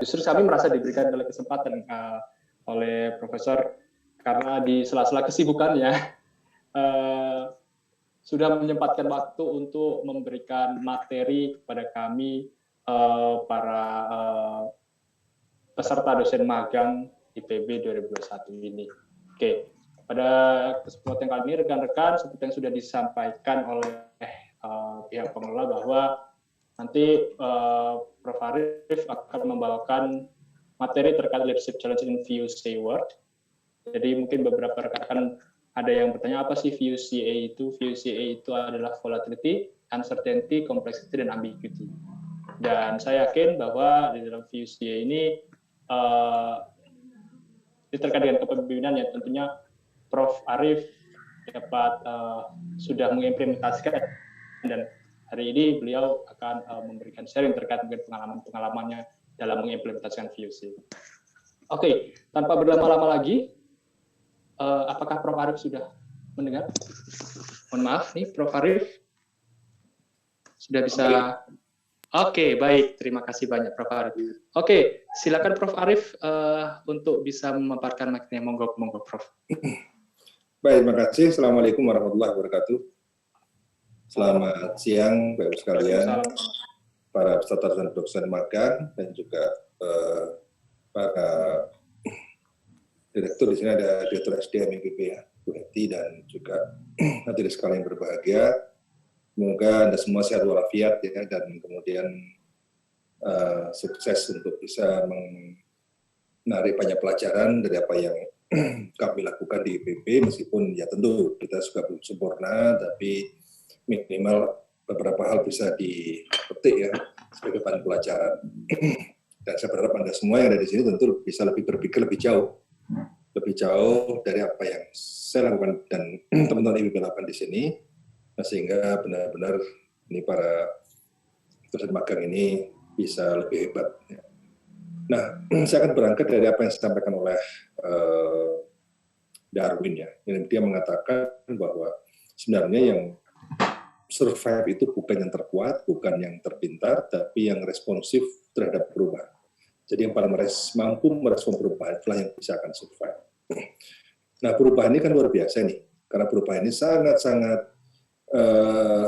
Justru kami merasa diberikan kesempatan oleh Profesor karena di sela-sela kesibukannya sudah menyempatkan waktu untuk memberikan materi kepada kami para peserta dosen magang IPB 2021 ini. Oke, pada kesempatan kali ini rekan-rekan seperti yang sudah disampaikan oleh pihak pengelola bahwa nanti Prof. Arif akan membawakan materi terkait leadership challenge in VUCA World. Jadi mungkin beberapa rekan-rekan ada yang bertanya apa sih VUCA itu? VUCA itu adalah volatility, uncertainty, complexity, dan ambiguity. Dan saya yakin bahwa di dalam VUCA ini terkait dengan kepemimpinan ya tentunya Prof. Arif dapat sudah mengimplementasikan dan hari ini beliau akan memberikan sharing terkait dengan pengalaman-pengalamannya dalam mengimplementasikan VUCA. Oke, tanpa berlama-lama lagi, apakah Prof. Arif sudah mendengar? Mohon maaf nih, Prof. Arif sudah bisa. Oke, baik. Terima kasih banyak, Prof. Arif. Oke, silakan Prof. Arif untuk bisa memaparkan materinya. Monggo, Prof. Baik, terima kasih. Assalamualaikum warahmatullahi wabarakatuh. Selamat siang, Bapak-Ibu sekalian, para peserta dosen magang dan juga para direktur. Di sini ada Direktur SDM IPB ya, Bu Heti, dan juga hadirin sekalian yang berbahagia. Semoga Anda semua sehat walafiat ya, dan kemudian sukses untuk bisa menarik banyak pelajaran dari apa yang kami lakukan di IPB, meskipun ya tentu kita juga belum sempurna, tapi minimal beberapa hal bisa dipetik ya sebagai bahan pelajaran. Dan saya berharap Anda semua yang ada di sini tentu bisa lebih berpikir lebih jauh dari apa yang saya lakukan dan teman-teman IPB lakukan di sini, sehingga benar-benar ini para dosen magang ini bisa lebih hebat. Nah, saya akan berangkat dari apa yang disampaikan oleh Darwin ya. Dia mengatakan bahwa sebenarnya yang survive itu bukan yang terkuat, bukan yang terpintar, tapi yang responsif terhadap perubahan. Jadi yang paling mampu merespon perubahan itulah yang bisa akan survive. Nah, perubahan ini kan luar biasa nih, karena perubahan ini sangat-sangat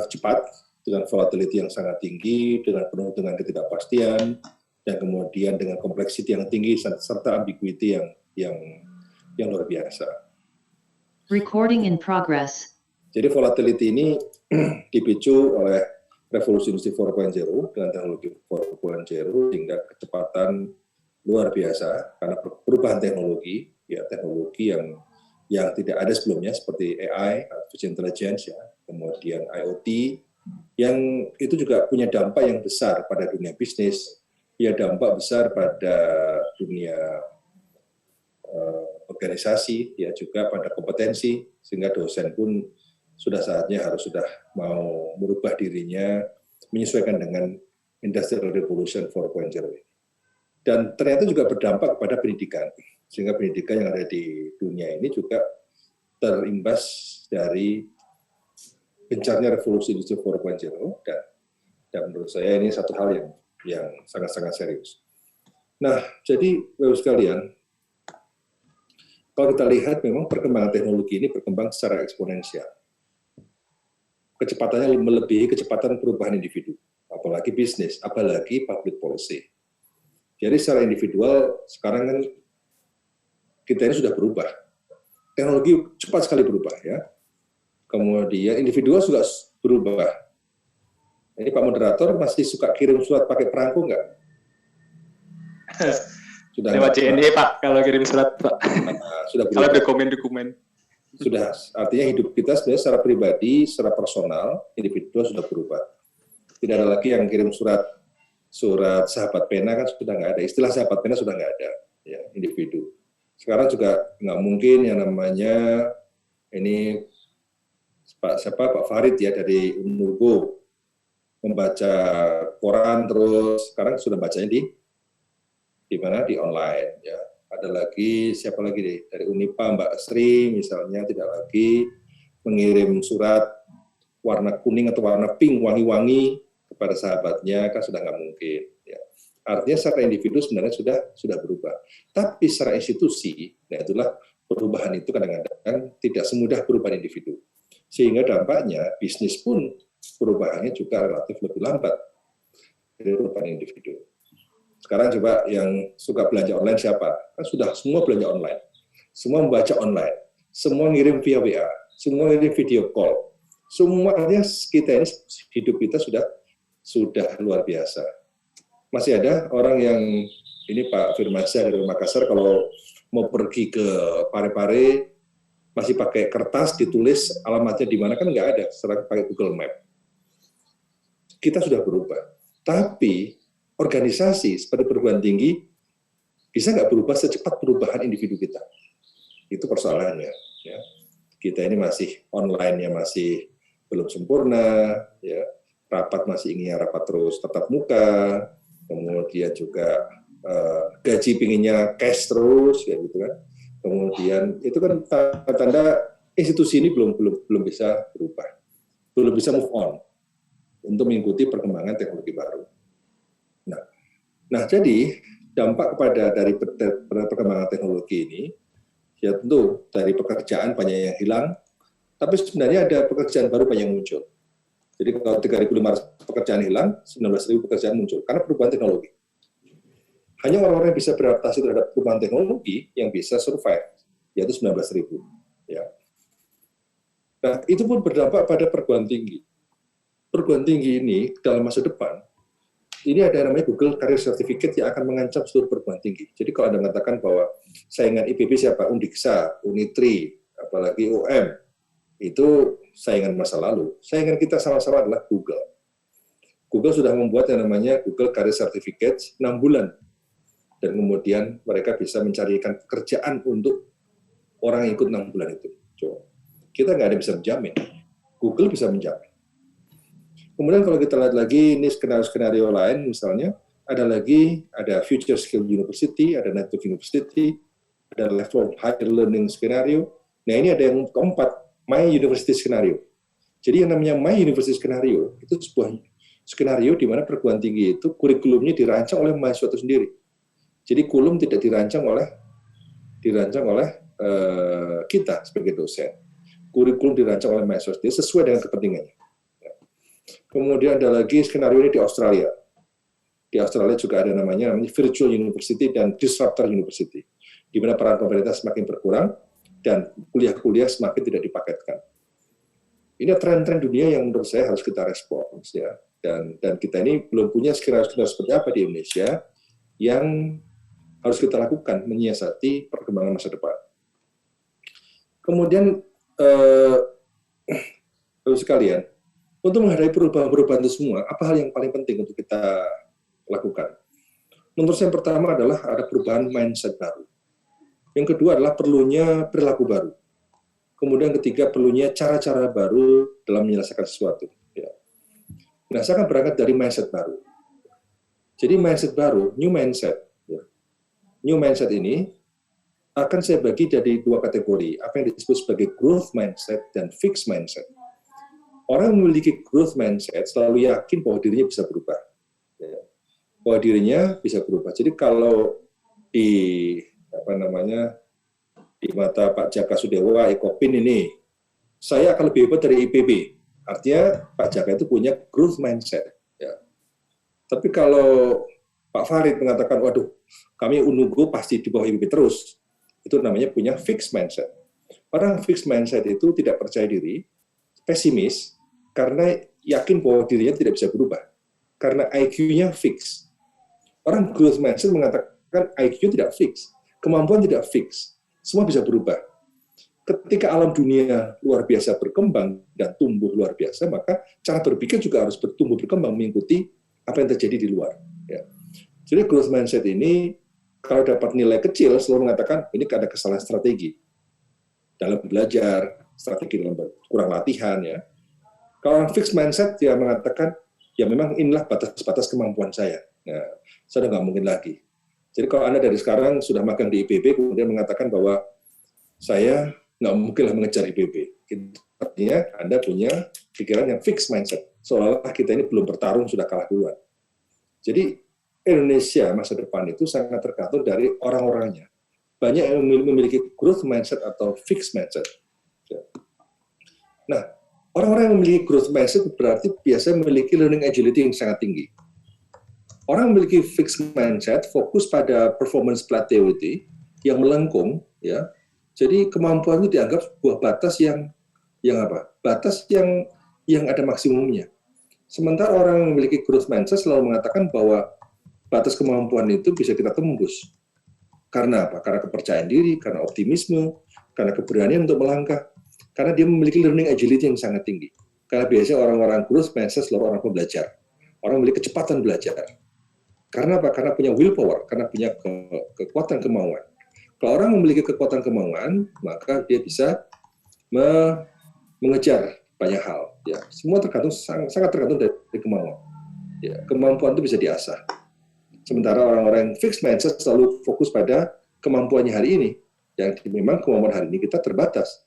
cepat, dengan volatility yang sangat tinggi, dengan penuh dengan ketidakpastian, dan kemudian dengan kompleksiti yang tinggi, serta ambiguity yang luar biasa. Recording in progress. Jadi volatility ini dipicu oleh revolusi industri 4.0 dengan teknologi 4.0 hingga kecepatan luar biasa karena perubahan teknologi, ya teknologi yang tidak ada sebelumnya seperti AI, artificial intelligence, ya, kemudian IoT, yang itu juga punya dampak yang besar pada dunia bisnis, ya dampak besar pada dunia organisasi, ya juga pada kompetensi, sehingga dosen pun sudah saatnya sudah mau merubah dirinya menyesuaikan dengan Industrial Revolution 4.0 ini. Dan ternyata juga berdampak kepada pendidikan, sehingga pendidikan yang ada di dunia ini juga terimbas dari gencarnya revolusi industri 4.0 dan menurut saya ini satu hal yang sangat-sangat serius. Nah, jadi Bapak sekalian, kalau kita lihat memang perkembangan teknologi ini berkembang secara eksponensial. Kecepatannya melebihi kecepatan perubahan individu, apalagi bisnis, apalagi public policy. Jadi secara individual sekarang kan kita ini sudah berubah. Teknologi cepat sekali berubah ya. Kemudian individual sudah berubah. Ini Pak Moderator masih suka kirim surat pakai perangko nggak? Sudah lewat JNE Pak, kalau kirim surat Pak. Sudah berubah. Kalau dokumen. Sudah, artinya hidup kita sebenarnya secara pribadi, secara personal, individual sudah berubah. Tidak ada lagi yang kirim surat sahabat pena, kan sudah nggak ada. Istilah sahabat pena sudah nggak ada, ya, individu. Sekarang juga nggak mungkin yang namanya ini Pak Farid ya dari Unurgo membaca koran terus, sekarang sudah bacanya di mana, di online ya. Ada lagi siapa lagi deh dari Unipa, Mbak Sri misalnya, tidak lagi mengirim surat warna kuning atau warna pink wangi-wangi kepada sahabatnya, kan sudah nggak mungkin ya. Artinya secara individu sebenarnya sudah berubah. Tapi secara institusi, nah itulah perubahan itu kadang-kadang tidak semudah perubahan individu. Sehingga dampaknya bisnis pun perubahannya juga relatif lebih lambat dari perubahan individu. Sekarang coba yang suka belanja online siapa? Kan sudah semua belanja online. Semua membaca online. Semua ngirim via WA. Semua ngirim video call. Semuanya kita ini, hidup kita sudah luar biasa. Masih ada orang yang, ini Pak Firmansyah dari Makassar, kalau mau pergi ke Parepare, masih pakai kertas, ditulis alamatnya di mana, kan nggak ada, sekarang pakai Google Map. Kita sudah berubah. Tapi organisasi seperti perguruan tinggi bisa nggak berubah secepat perubahan individu kita? Itu persoalannya. Ya. Kita ini masih online-nya masih belum sempurna, ya. Rapat masih inginnya rapat terus tatap muka, kemudian juga gaji pinginnya cash terus, ya gitu kan. Kemudian itu kan tanda institusi ini belum bisa berubah, belum bisa move on untuk mengikuti perkembangan teknologi baru. Nah, jadi dampak dari perkembangan teknologi ini, ya tentu dari pekerjaan banyak yang hilang, tapi sebenarnya ada pekerjaan baru banyak yang muncul. Jadi kalau 3.500 pekerjaan hilang, 19.000 pekerjaan muncul karena perubahan teknologi. Hanya orang-orang yang bisa beradaptasi terhadap perubahan teknologi yang bisa survive, yaitu 19.000. Ya. Nah, itu pun berdampak pada perguruan tinggi. Perguruan tinggi ini dalam masa depan, ini ada namanya Google Career Certificate yang akan mengancam seluruh perguruan tinggi. Jadi kalau Anda mengatakan bahwa saingan IPB siapa? Undiksa, Unitri, apalagi UM, itu saingan masa lalu. Saingan kita sama-sama adalah Google. Google sudah membuat yang namanya Google Career Certificate 6 bulan. Dan kemudian mereka bisa mencarikan pekerjaan untuk orang yang ikut 6 bulan itu. Coba. Kita nggak ada bisa menjamin. Google bisa menjamin. Kemudian kalau kita lihat lagi, ini skenario-skenario lain, misalnya, ada Future Skill University, ada Network University, ada Level Higher Learning Scenario. Nah, ini ada yang keempat, My University Scenario. Jadi yang namanya My University Scenario, itu sebuah skenario di mana perguruan tinggi itu kurikulumnya dirancang oleh mahasiswa itu sendiri. Jadi kurikulum tidak dirancang oleh kita sebagai dosen. Kurikulum dirancang oleh mahasiswa sendiri sesuai dengan kepentingannya. Kemudian ada lagi skenario ini di Australia. Di Australia juga ada namanya Virtual University dan Disruptor University, di mana peran pemerintah semakin berkurang dan kuliah-kuliah semakin tidak dipaketkan. Ini tren-tren dunia yang menurut saya harus kita respons, ya. Dan kita ini belum punya skenario seperti apa di Indonesia yang harus kita lakukan menyiasati perkembangan masa depan. Kemudian, Bapak sekalian, untuk menghadapi perubahan-perubahan itu semua, apa hal yang paling penting untuk kita lakukan? Nomor yang pertama adalah ada perubahan mindset baru. Yang kedua adalah perlunya perilaku baru. Kemudian ketiga, perlunya cara-cara baru dalam menyelesaikan sesuatu. Ya. Nah, saya akan berangkat dari mindset baru. Jadi mindset baru, new mindset. Ya. New mindset ini akan saya bagi jadi dua kategori, apa yang disebut sebagai growth mindset dan fixed mindset. Orang yang memiliki growth mindset selalu yakin bahwa dirinya bisa berubah. Ya. Bahwa dirinya bisa berubah. Jadi kalau di mata Pak Jaka Sudewa, Ekopin ini, saya akan lebih hebat dari IPB. Artinya Pak Jaka itu punya growth mindset. Ya. Tapi kalau Pak Farid mengatakan, waduh, kami UNUGO pasti di bawah IPB terus, itu namanya punya fixed mindset. Orang fixed mindset itu tidak percaya diri, pesimis, karena yakin bahwa dirinya tidak bisa berubah. Karena IQ-nya fix. Orang growth mindset mengatakan IQ tidak fix, kemampuan tidak fix, semua bisa berubah. Ketika alam dunia luar biasa berkembang dan tumbuh luar biasa, maka cara berpikir juga harus bertumbuh berkembang mengikuti apa yang terjadi di luar. Ya. Jadi growth mindset ini kalau dapat nilai kecil selalu mengatakan ini ada kesalahan strategi dalam belajar, strategi dalam kurang latihan. Ya. Kalau orang fixed mindset dia mengatakan ya memang inilah batas-batas kemampuan saya. Nah, saya nggak mungkin lagi. Jadi kalau Anda dari sekarang sudah magang di IPB, kemudian mengatakan bahwa saya nggak mungkinlah mengejar IPB. Artinya Anda punya pikiran yang fixed mindset. Seolah-olah kita ini belum bertarung, sudah kalah duluan. Jadi Indonesia masa depan itu sangat tergantung dari orang-orangnya. Banyak yang memiliki growth mindset atau fixed mindset. Nah, orang-orang yang memiliki growth mindset berarti biasanya memiliki learning agility yang sangat tinggi. Orang memiliki fixed mindset fokus pada performance plateauity yang melengkung, ya. Jadi kemampuan itu dianggap sebuah batas yang apa? Batas yang ada maksimumnya. Sementara orang yang memiliki growth mindset selalu mengatakan bahwa batas kemampuan itu bisa kita tembus. Karena apa? Karena kepercayaan diri, karena optimisme, karena keberanian untuk melangkah, karena dia memiliki learning agility yang sangat tinggi. Karena biasanya orang-orang growth mindset selalu orang pembelajar. Orang memiliki kecepatan belajar. Karena apa? Karena punya willpower, karena punya kekuatan kemauan. Kalau orang memiliki kekuatan kemauan, maka dia bisa mengejar banyak hal. Ya, semua sangat tergantung dari kemauan. Ya, kemampuan itu bisa diasah. Sementara orang-orang yang fixed mindset selalu fokus pada kemampuannya hari ini. Yang memang kemampuan hari ini kita terbatas.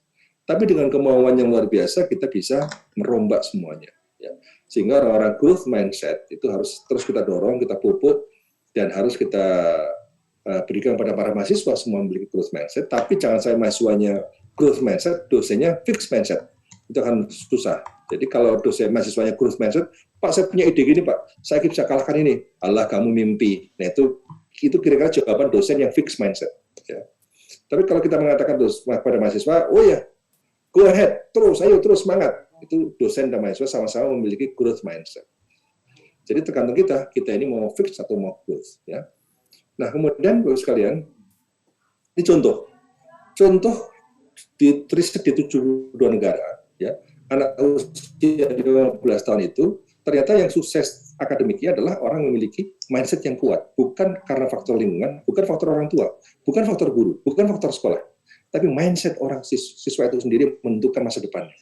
Tapi dengan kemauan yang luar biasa, kita bisa merombak semuanya. Ya. Sehingga orang-orang growth mindset itu harus terus kita dorong, kita pupuk, dan harus kita berikan pada para mahasiswa semua memiliki growth mindset. Tapi jangan saya mahasiswanya growth mindset, dosennya fixed mindset. Itu akan susah. Jadi kalau dosen mahasiswanya growth mindset, Pak saya punya ide gini Pak, saya bisa kalahkan ini. Allah kamu mimpi. Nah itu kira-kira jawaban dosen yang fixed mindset. Ya. Tapi kalau kita mengatakan pada mahasiswa, oh ya, go ahead, terus, ayo terus semangat. Itu dosen dan mahasiswa sama-sama memiliki growth mindset. Jadi tergantung kita ini mau fix atau mau growth. Ya. Nah kemudian Bapak sekalian, ini contoh di riset di 72 negara, ya, anak usia 15 tahun itu ternyata yang sukses akademiknya adalah orang yang memiliki mindset yang kuat, bukan karena faktor lingkungan, bukan faktor orang tua, bukan faktor guru, bukan faktor sekolah, tapi mindset orang siswa itu sendiri menentukan masa depannya.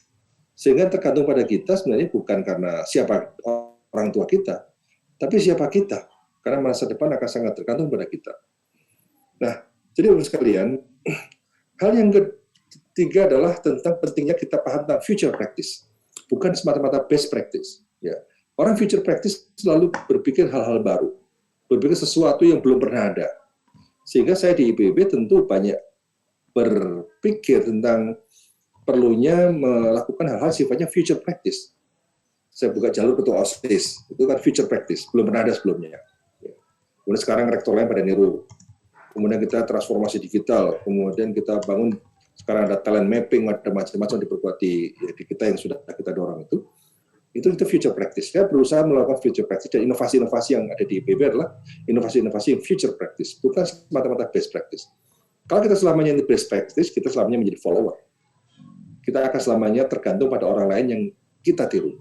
Sehingga tergantung pada kita sebenarnya bukan karena siapa orang tua kita, tapi siapa kita, karena masa depan akan sangat tergantung pada kita. Nah, jadi Bapak sekalian, hal yang ketiga adalah tentang pentingnya kita paham tentang future practice, bukan semata-mata best practice. Ya. Orang future practice selalu berpikir hal-hal baru, berpikir sesuatu yang belum pernah ada. Sehingga saya di IPB tentu banyak berpikir tentang perlunya melakukan hal-hal sifatnya future practice. Saya buka jalur ketua OSIS, itu kan future practice, belum pernah ada sebelumnya. Kemudian sekarang rektor lain pada niru. Kemudian kita transformasi digital, kemudian kita bangun, sekarang ada talent mapping, ada macam-macam diperkuat di kita yang sudah kita dorong itu future practice. Saya berusaha melakukan future practice, dan inovasi-inovasi yang ada di IPB adalah inovasi-inovasi yang future practice, bukan semata-mata best practice. Kalau kita selamanya ini best practice, kita selamanya menjadi follower. Kita akan selamanya tergantung pada orang lain yang kita tiru.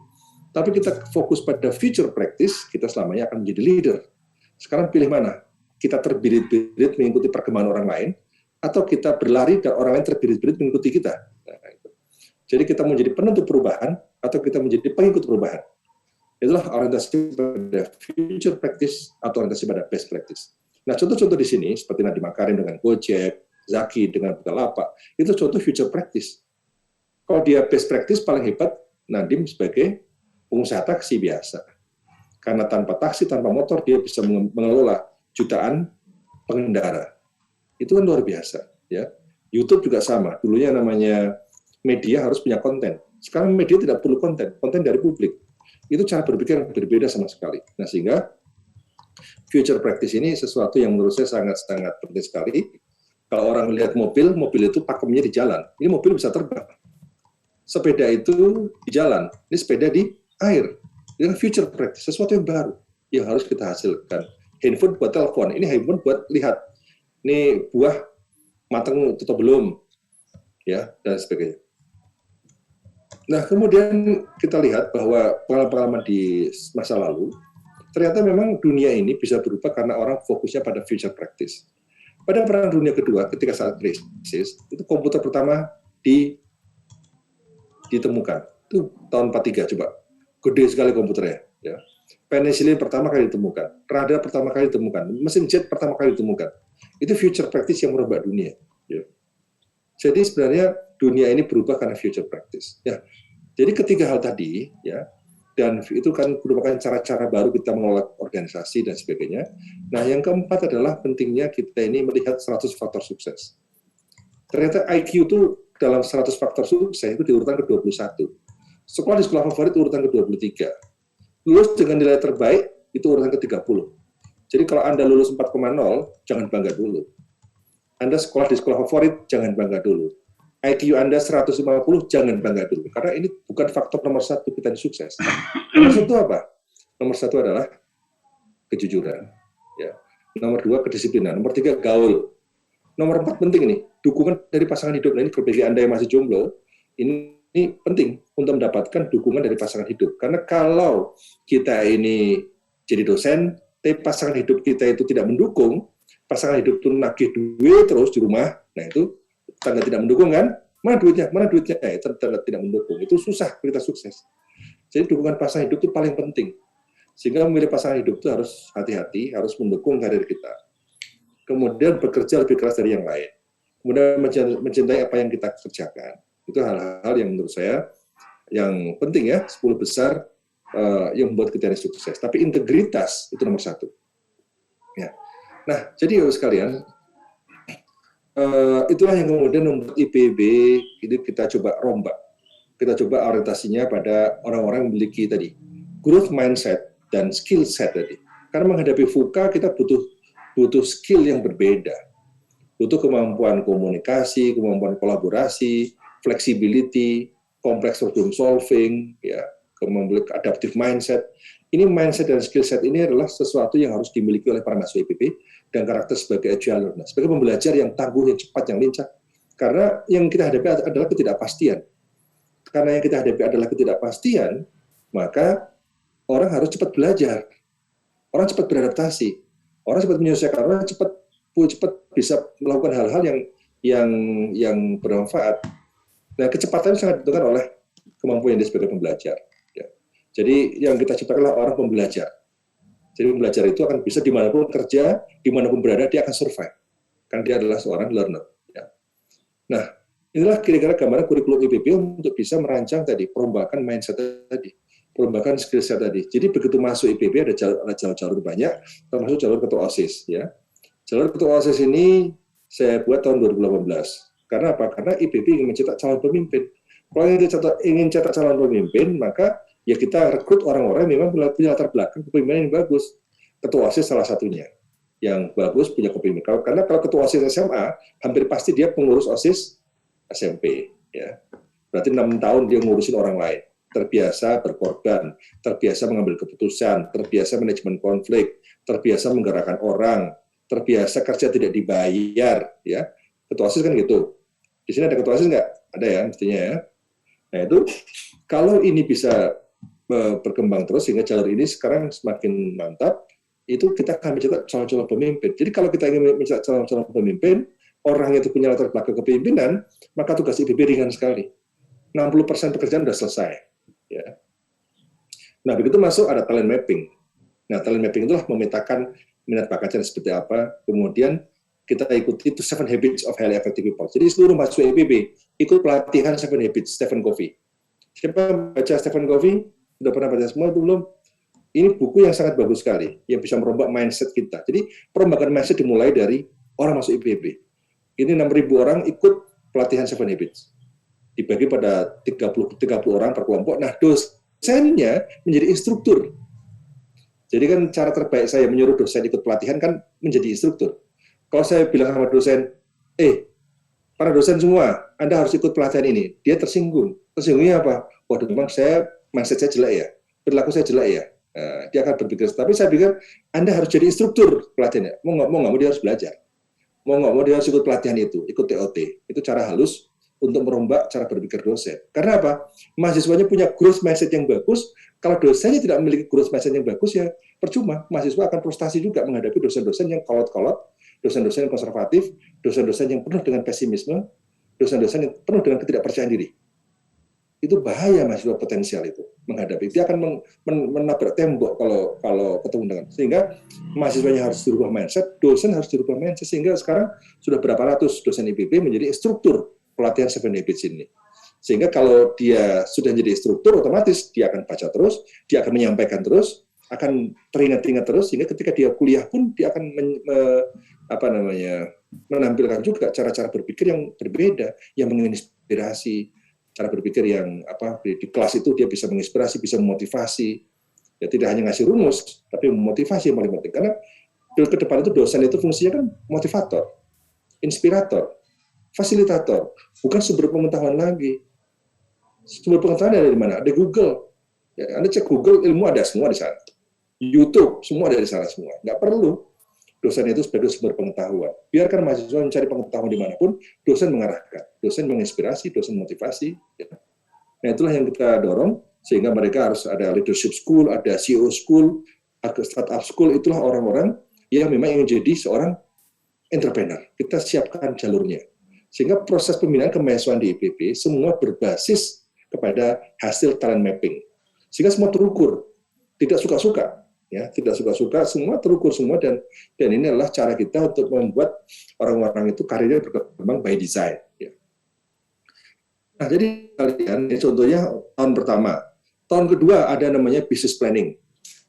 Tapi kita fokus pada future practice, kita selamanya akan menjadi leader. Sekarang pilih mana? Kita terbirit-birit mengikuti perkembangan orang lain, atau kita berlari dan orang lain terbirit-birit mengikuti kita. Nah, itu. Jadi kita menjadi penentu perubahan, atau kita menjadi pengikut perubahan. Itulah orientasi pada future practice atau orientasi pada best practice. Nah, contoh-contoh di sini, seperti Nadiem Makarim dengan Gojek, Zaki dengan Bukalapak, itu contoh future practice. Kalau dia best practice, paling hebat Nadiem sebagai pengusaha taksi biasa. Karena tanpa taksi, tanpa motor, dia bisa mengelola jutaan pengendara. Itu kan luar biasa. Ya. YouTube juga sama. Dulunya namanya media harus punya konten. Sekarang media tidak perlu konten dari publik. Itu cara berpikir yang berbeda sama sekali. Nah, sehingga future practice ini sesuatu yang menurut saya sangat-sangat penting sekali. Kalau orang lihat mobil itu pakemnya di jalan. Ini mobil bisa terbang. Sepeda itu di jalan. Ini sepeda di air. Ini future practice, sesuatu yang baru yang harus kita hasilkan. Handphone buat telepon, ini handphone buat lihat. Ini buah matang atau belum, ya, dan sebagainya. Nah, kemudian kita lihat bahwa pengalaman di masa lalu, ternyata memang dunia ini bisa berubah karena orang fokusnya pada future practice. Pada Perang Dunia Kedua, ketika saat krisis, itu komputer pertama ditemukan. Itu tahun 43, coba. Gede sekali komputernya. Ya. Penicillin pertama kali ditemukan, radar pertama kali ditemukan, mesin jet pertama kali ditemukan. Itu future practice yang merubah dunia. Ya. Jadi sebenarnya dunia ini berubah karena future practice. Ya. Jadi ketiga hal tadi, ya, Dan itu kan merupakan cara-cara baru kita mengelola organisasi dan sebagainya. Nah, yang keempat adalah pentingnya kita ini melihat 100 faktor sukses. Ternyata IQ itu dalam 100 faktor sukses itu di urutan ke-21. Sekolah di sekolah favorit urutan ke-23. Lulus dengan nilai terbaik itu urutan ke-30. Jadi kalau Anda lulus 4,0, jangan bangga dulu. Anda sekolah di sekolah favorit, jangan bangga dulu. IQ Anda 150, jangan bangga dulu. Karena ini bukan faktor nomor satu kita sukses. Nomor satu apa? Nomor satu adalah kejujuran. Ya. Nomor dua, kedisiplinan. Nomor tiga, gaul. Nomor empat, penting nih, dukungan dari pasangan hidup. Nah, ini bagi Anda yang masih jomblo, ini penting untuk mendapatkan dukungan dari pasangan hidup. Karena kalau kita ini jadi dosen, tapi pasangan hidup kita itu tidak mendukung, pasangan hidup itu nagih duit terus di rumah, nah itu tanda tidak mendukung kan? Mana duitnya? Itu tanda tidak mendukung. Itu susah kita sukses. Jadi dukungan pasangan hidup itu paling penting. Sehingga memilih pasangan hidup itu harus hati-hati, harus mendukung karir kita. Kemudian bekerja lebih keras dari yang lain. Kemudian mencintai apa yang kita kerjakan. Itu hal-hal yang menurut saya yang penting ya, 10 besar yang membuat kita ini sukses. Tapi integritas itu nomor satu. Ya. Nah, jadi sekalian, itulah yang kemudian membuat IPB itu kita coba rombak. Kita coba orientasinya pada orang-orang yang memiliki tadi growth mindset dan skill set tadi. Karena menghadapi VUCA kita butuh skill yang berbeda. Butuh kemampuan komunikasi, kemampuan kolaborasi, flexibility, complex problem solving, ya, kemampuan adaptive mindset. Ini mindset dan skill set ini adalah sesuatu yang harus dimiliki oleh para mahasiswa IPB dan karakter sebagai agile learner, sebagai pembelajar yang tangguh, yang cepat, yang lincah. Karena yang kita hadapi adalah ketidakpastian. Karena yang kita hadapi adalah ketidakpastian, maka orang harus cepat belajar, orang cepat beradaptasi, orang cepat menyesuaikan, orang cepat bisa melakukan hal-hal yang bermanfaat. Nah, kecepatan sangat ditentukan oleh kemampuan dia sebagai pembelajar. Ya. Jadi yang kita ciptakan adalah orang pembelajar. Jadi pembelajar itu akan bisa dimanapun kerja, dimanapun berada, dia akan survive. Karena dia adalah seorang learner. Ya. Nah, inilah kira-kira gambaran kurikulum IPB untuk bisa merancang tadi, perombakan mindset tadi, perombakan skill set tadi. Jadi begitu masuk IPB ada jalur-jalur banyak, termasuk jalur ketua OSIS. Ya. Jalur ketua OSIS ini saya buat tahun 2018. Karena apa? Karena IPB ingin mencetak calon pemimpin. Kalau ingin cetak calon pemimpin, maka ya kita rekrut orang-orang yang memang punya latar belakang kepemimpinan yang bagus. Ketua OSIS salah satunya yang bagus punya kepemimpinan. Karena kalau ketua OSIS SMA, hampir pasti dia pengurus OSIS SMP. Ya. Berarti 6 tahun dia ngurusin orang lain. Terbiasa berkorban, terbiasa mengambil keputusan, terbiasa manajemen konflik, terbiasa menggerakkan orang, terbiasa kerja tidak dibayar. Ya. Ketua OSIS kan gitu. Di sini ada ketua OSIS nggak? Ada ya, mestinya ya. Nah itu, kalau ini bisa berkembang terus, sehingga jalur ini sekarang semakin mantap, itu kita akan mencetak calon-calon pemimpin. Jadi kalau kita ingin mencetak calon-calon pemimpin, orang itu punya latar belakang kepemimpinan, maka tugas IPB ringan sekali. 60% pekerjaan sudah selesai. Ya. Nah, begitu masuk ada talent mapping. Nah, talent mapping itulah memetakan minat bakatnya seperti apa, kemudian kita ikuti itu 7 Habits of Highly Effective People. Jadi seluruh mahasiswa IPB ikut pelatihan 7 Habits Stephen Covey. Siapa baca Stephen Covey? Sudah pernah baca semua itu belum? Ini buku yang sangat bagus sekali, yang bisa merombak mindset kita. Jadi perombakan mindset dimulai dari orang masuk IPB. Ini 6.000 orang ikut pelatihan 7 Habits. Dibagi pada 30 orang per kelompok. Nah, dosennya menjadi instruktur. Jadi kan cara terbaik saya menyuruh dosen ikut pelatihan kan menjadi instruktur. Kalau saya bilang sama dosen, para dosen semua, Anda harus ikut pelatihan ini. Dia tersinggung. Tersinggungnya apa? Waduh, memang mindset saya jelek ya, perilaku saya jelek ya. Nah, dia akan berpikir. Tapi saya pikir, Anda harus jadi instruktur pelatihannya. Mau nggak mau dia harus belajar. Mau nggak mau dia harus ikut pelatihan itu, ikut TOT. Itu cara halus untuk merombak cara berpikir dosen. Karena apa? Mahasiswanya punya growth mindset yang bagus. Kalau dosennya tidak memiliki growth mindset yang bagus, ya percuma. Mahasiswa akan frustasi juga menghadapi dosen-dosen yang kolot-kolot, dosen-dosen yang konservatif, dosen-dosen yang penuh dengan pesimisme, dosen-dosen yang penuh dengan ketidakpercayaan diri. Itu bahaya mahasiswa potensial itu menghadapi. Dia akan menabrak tembok kalau ketemu dengan. Sehingga mahasiswanya harus dirubah mindset, dosen harus dirubah mindset. Sehingga sekarang sudah berapa ratus dosen IPB menjadi instruktur pelatihan 7 Habits ini. Sehingga kalau dia sudah jadi instruktur, otomatis dia akan baca terus, dia akan menyampaikan terus, akan teringat-ingat terus, sehingga ketika dia kuliah pun dia akan menampilkan juga cara-cara berpikir yang berbeda, yang menginspirasi, cara berpikir yang di kelas itu dia bisa menginspirasi, bisa memotivasi. Ya tidak hanya ngasih rumus, tapi memotivasi yang paling penting. Karena ke depan itu dosen itu fungsinya kan motivator, inspirator, fasilitator, bukan sumber pengetahuan lagi. Sumber pengetahuan dari mana? Ada Google. Ya, Anda cek Google, ilmu ada semua di sana. YouTube, semua ada di sana semua. Nggak perlu dosen itu sebagai sumber pengetahuan. Biarkan mahasiswa mencari pengetahuan dimanapun, dosen mengarahkan, dosen menginspirasi, dosen motivasi. Ya. Nah itulah yang kita dorong, sehingga mereka harus ada leadership school, ada CEO school, ada startup school, itulah orang-orang yang memang ingin jadi seorang entrepreneur. Kita siapkan jalurnya. Sehingga proses pembinaan kemahasiswaan di IPB semua berbasis kepada hasil talent mapping. Sehingga semua terukur, tidak suka-suka, ya, tidak suka-suka, semua terukur semua, dan ini adalah cara kita untuk membuat orang-orang itu karirnya berkembang by design. Ya. Nah, jadi kalian, contohnya tahun pertama, tahun kedua ada namanya business planning.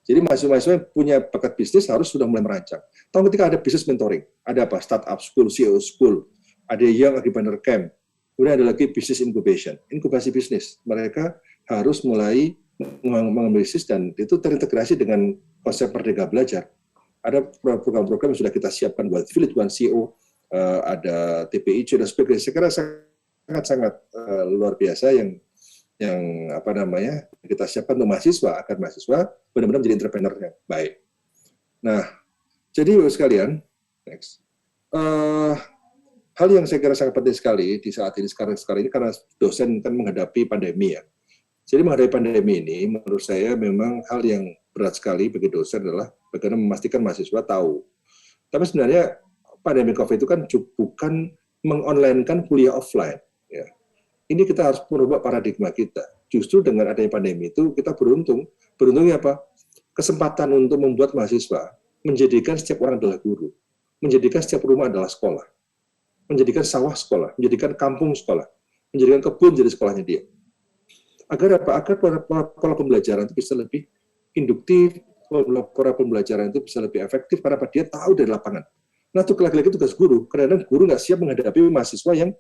Jadi mahasiswa-mahasiswa yang punya bakat bisnis harus sudah mulai merancang. Tahun ketiga ada business mentoring, ada apa? Startup school, CEO school, ada Young Entrepreneur Camp, kemudian ada lagi business incubation, inkubasi bisnis. Mereka harus mulai mengambil bisnis dan itu terintegrasi dengan konsep Merdeka Belajar. Ada program-program yang sudah kita siapkan buat Village One CEO, ada TPIC dan sebagainya. Saya kira sangat-sangat luar biasa yang kita siapkan untuk mahasiswa agar mahasiswa benar-benar menjadi entrepreneur yang baik. Nah, jadi sekalian, next. Hal yang saya kira sangat penting sekali di saat ini sekarang ini karena dosen kan menghadapi pandemi ya. Jadi menghadapi pandemi ini menurut saya memang hal yang berat sekali bagi dosen adalah bagaimana memastikan mahasiswa tahu. Tapi sebenarnya pandemi COVID itu kan bukan mengonlinekan kuliah offline. Ya. Ini kita harus merubah paradigma kita. Justru dengan adanya pandemi itu kita beruntung. Beruntungnya apa? Kesempatan untuk membuat mahasiswa menjadikan setiap orang adalah guru, menjadikan setiap rumah adalah sekolah, menjadikan sawah sekolah, menjadikan kampung sekolah, menjadikan kebun jadi sekolahnya dia. Agar apa? Agar pola pembelajaran itu bisa lebih induktif, pola pembelajaran itu bisa lebih efektif karena dia tahu dari lapangan. Nah, itu lagi-lagi tugas guru. Kadang-kadang guru nggak siap menghadapi mahasiswa yang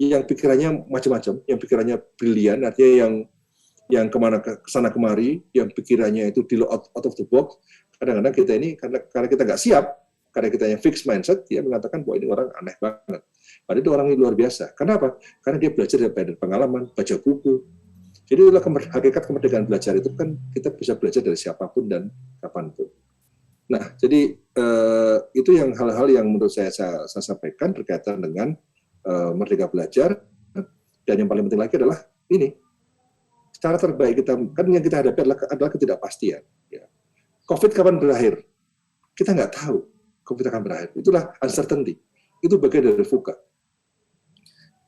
pikirannya macam-macam, yang pikirannya brilian, artinya yang kesana kemari, yang pikirannya itu di out of the box. Kadang-kadang kita ini karena kita nggak siap, karena kita yang fixed mindset, dia mengatakan bahwa ini orang aneh banget. Padahal itu orang yang luar biasa. Kenapa? Karena dia belajar dari pengalaman, baca buku. Jadi itulah hakikat kemerdekaan belajar itu kan kita bisa belajar dari siapapun dan kapanpun. Nah, jadi itu yang hal-hal yang menurut saya sampaikan berkaitan dengan Merdeka Belajar. Dan yang paling penting lagi adalah ini, cara terbaik kita kan yang kita hadapi adalah ketidakpastian. Ya. COVID kapan berakhir? Kita nggak tahu COVID akan berakhir. Itulah uncertainty. Itu bagian dari VUCA.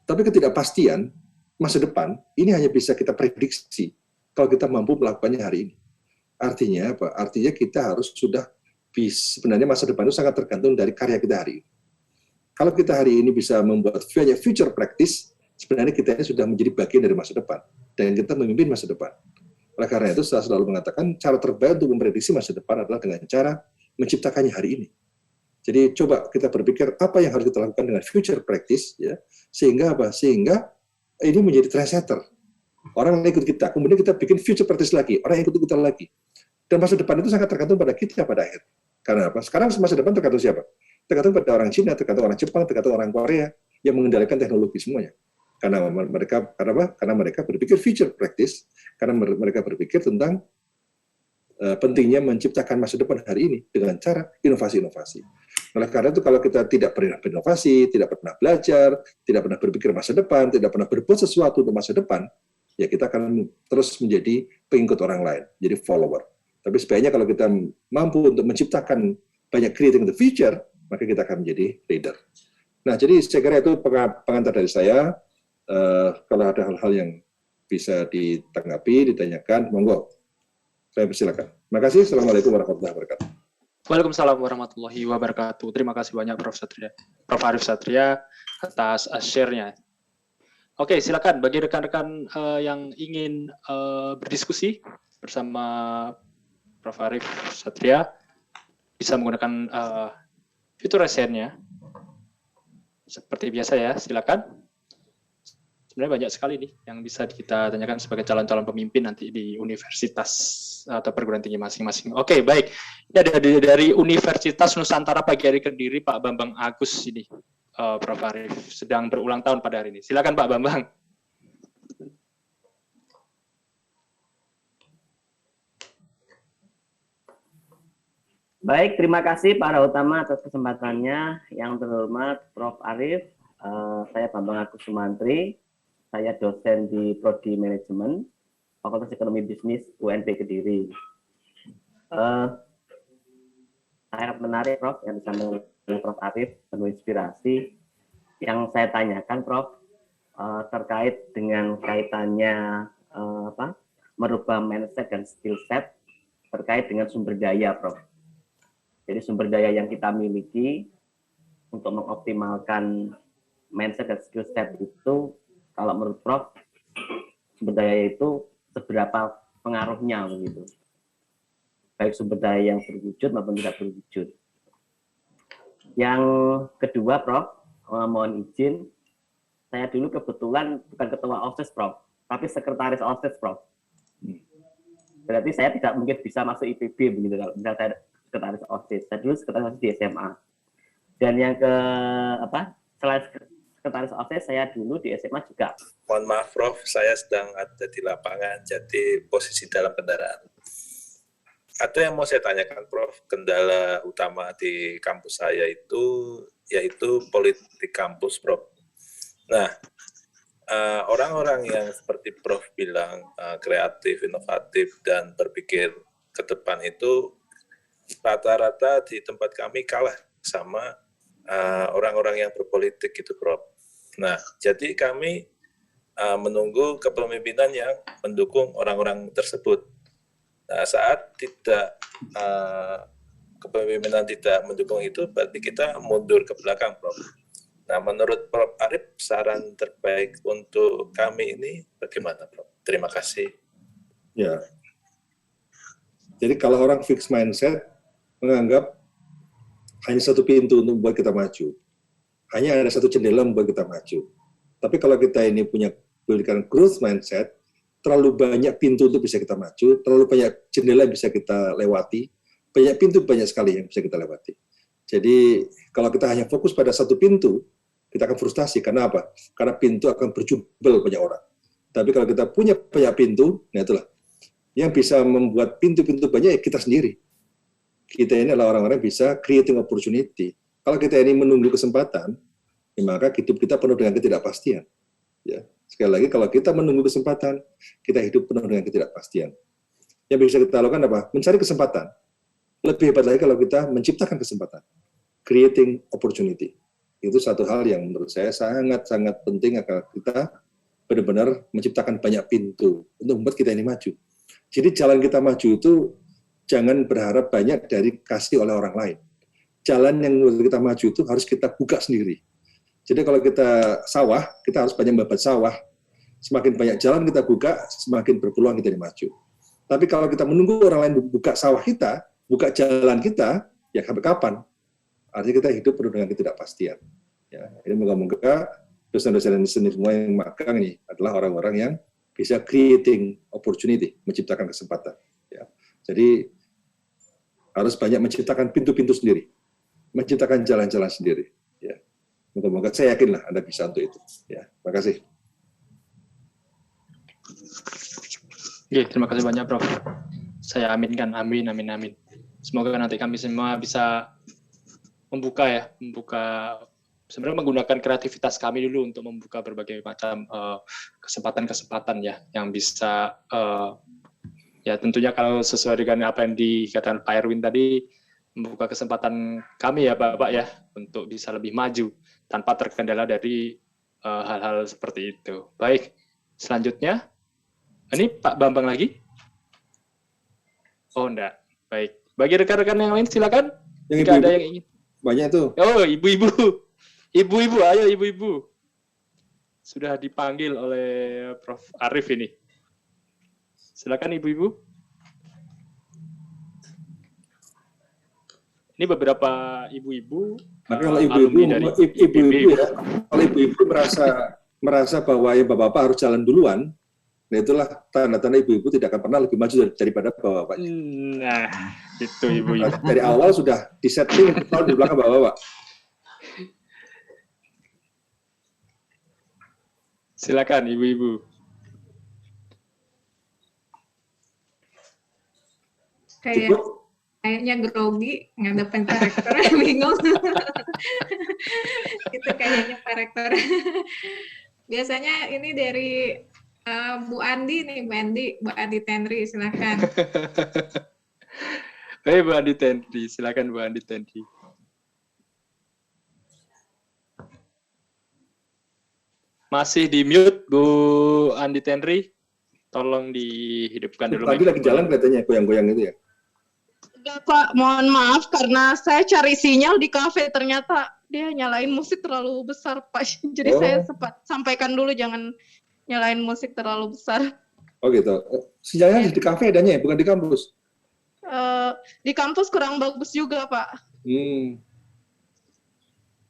Tapi ketidakpastian masa depan ini hanya bisa kita prediksi kalau kita mampu melakukannya hari ini. Artinya apa? Artinya kita harus sebenarnya masa depan itu sangat tergantung dari karya kita hari ini. Kalau kita hari ini bisa membuat future practice, sebenarnya kita ini sudah menjadi bagian dari masa depan dan kita memimpin masa depan. Oleh karena itu saya selalu mengatakan cara terbaik untuk memprediksi masa depan adalah dengan cara menciptakannya hari ini. Jadi coba kita berpikir apa yang harus kita lakukan dengan future practice, ya, sehingga apa? Sehingga ini menjadi trendsetter. Orang yang ikut kita, kemudian kita bikin future practice lagi, orang yang ikut kita lagi. Dan masa depan itu sangat tergantung pada kita pada akhir. Karena apa? Sekarang masa depan tergantung siapa? Tergantung pada orang Cina, tergantung orang Jepang, tergantung orang Korea yang mengendalikan teknologi semuanya. Karena mereka berpikir future practice, karena mereka berpikir tentang pentingnya menciptakan masa depan hari ini dengan cara inovasi-inovasi. Oleh karena itu kalau kita tidak pernah berinovasi, tidak pernah belajar, tidak pernah berpikir masa depan, tidak pernah berbuat sesuatu untuk masa depan, ya kita akan terus menjadi pengikut orang lain, jadi follower. Tapi sebaiknya kalau kita mampu untuk menciptakan banyak creating the future, maka kita akan menjadi leader. Nah, jadi saya kira itu pengantar dari saya. Kalau ada hal-hal yang bisa ditanggapi, ditanyakan, monggo. Saya persilakan. Terima kasih. Assalamualaikum warahmatullahi wabarakatuh. Waalaikumsalam warahmatullahi wabarakatuh. Terima kasih banyak Prof. Arif Satria atas share-nya. Oke, silakan bagi rekan-rekan yang ingin berdiskusi bersama Prof. Arief Satria bisa menggunakan fitur raise hand-nya. Seperti biasa ya, silakan. Sebenarnya banyak sekali nih yang bisa kita tanyakan sebagai calon-calon pemimpin nanti di universitas atau perguruan tinggi masing-masing. Oke, baik. Ini ada dari Universitas Nusantara pagi hari Kediri, Pak Bambang Agus ini, Prof. Arief sedang berulang tahun pada hari ini. Silakan Pak Bambang. Baik, terima kasih Pak Rautama atas kesempatannya. Yang terhormat Prof. Arief, saya Bambang Agus Sumantri. Saya dosen di Prodi Manajemen, Fakultas Ekonomi Bisnis UNP Kediri. Sangat menarik, Prof, yang disampaikan Prof. Arief, penuh inspirasi. Yang saya tanyakan, Prof, terkait dengan kaitannya merubah mindset dan skill set terkait dengan sumber daya, Prof. Jadi sumber daya yang kita miliki untuk mengoptimalkan mindset dan skill set itu, kalau menurut Prof, sumber daya itu seberapa pengaruhnya begitu, baik sumber daya yang berwujud maupun tidak berwujud. Yang kedua, Prof, mohon izin, saya dulu kebetulan bukan ketua OSIS, Prof, tapi sekretaris OSIS, Prof. Berarti saya tidak mungkin bisa masuk IPB begitu kalau misalnya saya sekretaris OSIS. Saya dulu sekretaris OSIS di SMA. Dan yang selain sekretaris OSIS, saya dulu di SMA juga. Mohon maaf, Prof, saya sedang ada di lapangan, jadi posisi dalam kendaraan. Ada yang mau saya tanyakan, Prof, kendala utama di kampus saya itu, yaitu politik kampus, Prof. Nah, orang-orang yang seperti Prof bilang, kreatif, inovatif, dan berpikir ke depan itu, rata-rata di tempat kami kalah sama orang-orang yang berpolitik gitu, Prof. Nah, jadi kami menunggu kepemimpinan yang mendukung orang-orang tersebut. Nah, saat kepemimpinan tidak mendukung itu, berarti kita mundur ke belakang, Prof. Nah, menurut Prof. Arief, saran terbaik untuk kami ini bagaimana, Prof? Terima kasih. Ya. Jadi kalau orang fix mindset, menganggap hanya satu pintu untuk membuat kita maju. Hanya ada satu jendela membuat kita maju. Tapi kalau kita ini punya pendidikan growth mindset, terlalu banyak pintu untuk bisa kita maju, terlalu banyak jendela yang bisa kita lewati, banyak pintu banyak sekali yang bisa kita lewati. Jadi kalau kita hanya fokus pada satu pintu, kita akan frustasi. Karena apa? Karena pintu akan berjubel banyak orang. Tapi kalau kita punya banyak pintu, nah itulah. Yang bisa membuat pintu-pintu banyak ya kita sendiri. Kita ini adalah orang-orang yang bisa creating opportunity. Kalau kita ini menunggu kesempatan, ya maka hidup kita penuh dengan ketidakpastian. Ya. Sekali lagi, kalau kita menunggu kesempatan, kita hidup penuh dengan ketidakpastian. Yang bisa kita lakukan apa? Mencari kesempatan. Lebih hebat lagi kalau kita menciptakan kesempatan. Creating opportunity. Itu satu hal yang menurut saya sangat-sangat penting agar kita benar-benar menciptakan banyak pintu untuk membuat kita ini maju. Jadi jalan kita maju itu jangan berharap banyak dari kasih oleh orang lain. Jalan yang menurut kita maju itu harus kita buka sendiri. Jadi kalau kita sawah, kita harus banyak membabat sawah. Semakin banyak jalan kita buka, semakin berpeluang kita maju. Tapi kalau kita menunggu orang lain buka sawah kita, buka jalan kita, ya sampai kapan? Artinya kita hidup penuh dengan ketidakpastian. Ya, ini moga-moga dosen-dosen di sini semua yang magang ini adalah orang-orang yang bisa creating opportunity, menciptakan kesempatan. Ya. Jadi harus banyak menciptakan pintu-pintu sendiri, menciptakan jalan-jalan sendiri. Ya. Moga-moga saya yakinlah Anda bisa untuk itu. Ya, terima kasih. Oke, terima kasih banyak, Prof. Saya aminkan, amin. Semoga nanti kami semua bisa membuka sebenarnya menggunakan kreativitas kami dulu untuk membuka berbagai macam kesempatan-kesempatan ya yang bisa ya tentunya kalau sesuai dengan apa yang dikatakan Pak Erwin tadi, membuka kesempatan kami ya Bapak ya untuk bisa lebih maju tanpa terkendala dari hal-hal seperti itu. Baik, selanjutnya ini Pak Bambang lagi? Oh enggak, baik. Bagi rekan-rekan yang lain silakan. Jika ada yang ingin. Banyak tuh. Oh, ibu-ibu. Ibu-ibu, ayo ibu-ibu. sudah dipanggil oleh Prof. Arief ini. Silakan Ibu-ibu. Ini beberapa ibu-ibu. Maka kalau ibu-ibu ya, kalau ibu-ibu merasa bahwa ya bapak-bapak harus jalan duluan, nah itulah tanda-tanda ibu-ibu tidak akan pernah lebih maju daripada bapak-bapak. Nah, itu ibu-ibu. Dari awal sudah disetting di belakang bapak-bapak. Silakan ibu-ibu. Kayaknya grogi ngadepin Pak Rektor, bingung. Itu kayaknya Pak Rektor. Biasanya ini dari Bu Andi nih, Bu Andi Tenri, silakan. Hei Bu Andi Tenri, silakan Bu Andi Tenri. Masih di mute Bu Andi Tenri, tolong dihidupkan dulu. Tadi lagi jalan kelihatannya goyang-goyang itu ya. Enggak Pak, mohon maaf karena saya cari sinyal di kafe, ternyata dia nyalain musik terlalu besar Pak. Jadi saya sempat sampaikan dulu jangan nyalain musik terlalu besar. Oh gitu. Sinyalnya di kafe adanya ya, bukan di kampus? Di kampus kurang bagus juga Pak.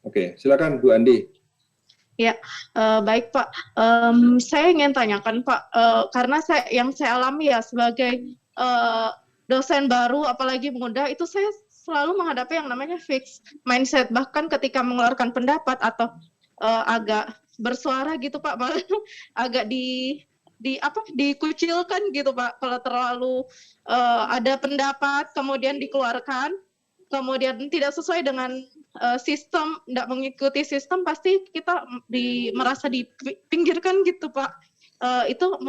Oke, silakan Bu Andi. Ya, baik Pak. Saya ingin tanyakan Pak, karena yang saya alami ya sebagai dosen baru, apalagi muda, itu saya selalu menghadapi yang namanya fixed mindset. Bahkan ketika mengeluarkan pendapat atau agak bersuara gitu Pak, malah agak dikucilkan gitu Pak. Kalau terlalu ada pendapat kemudian dikeluarkan, kemudian tidak sesuai dengan sistem, tidak mengikuti sistem, pasti kita merasa dipinggirkan gitu Pak. Itu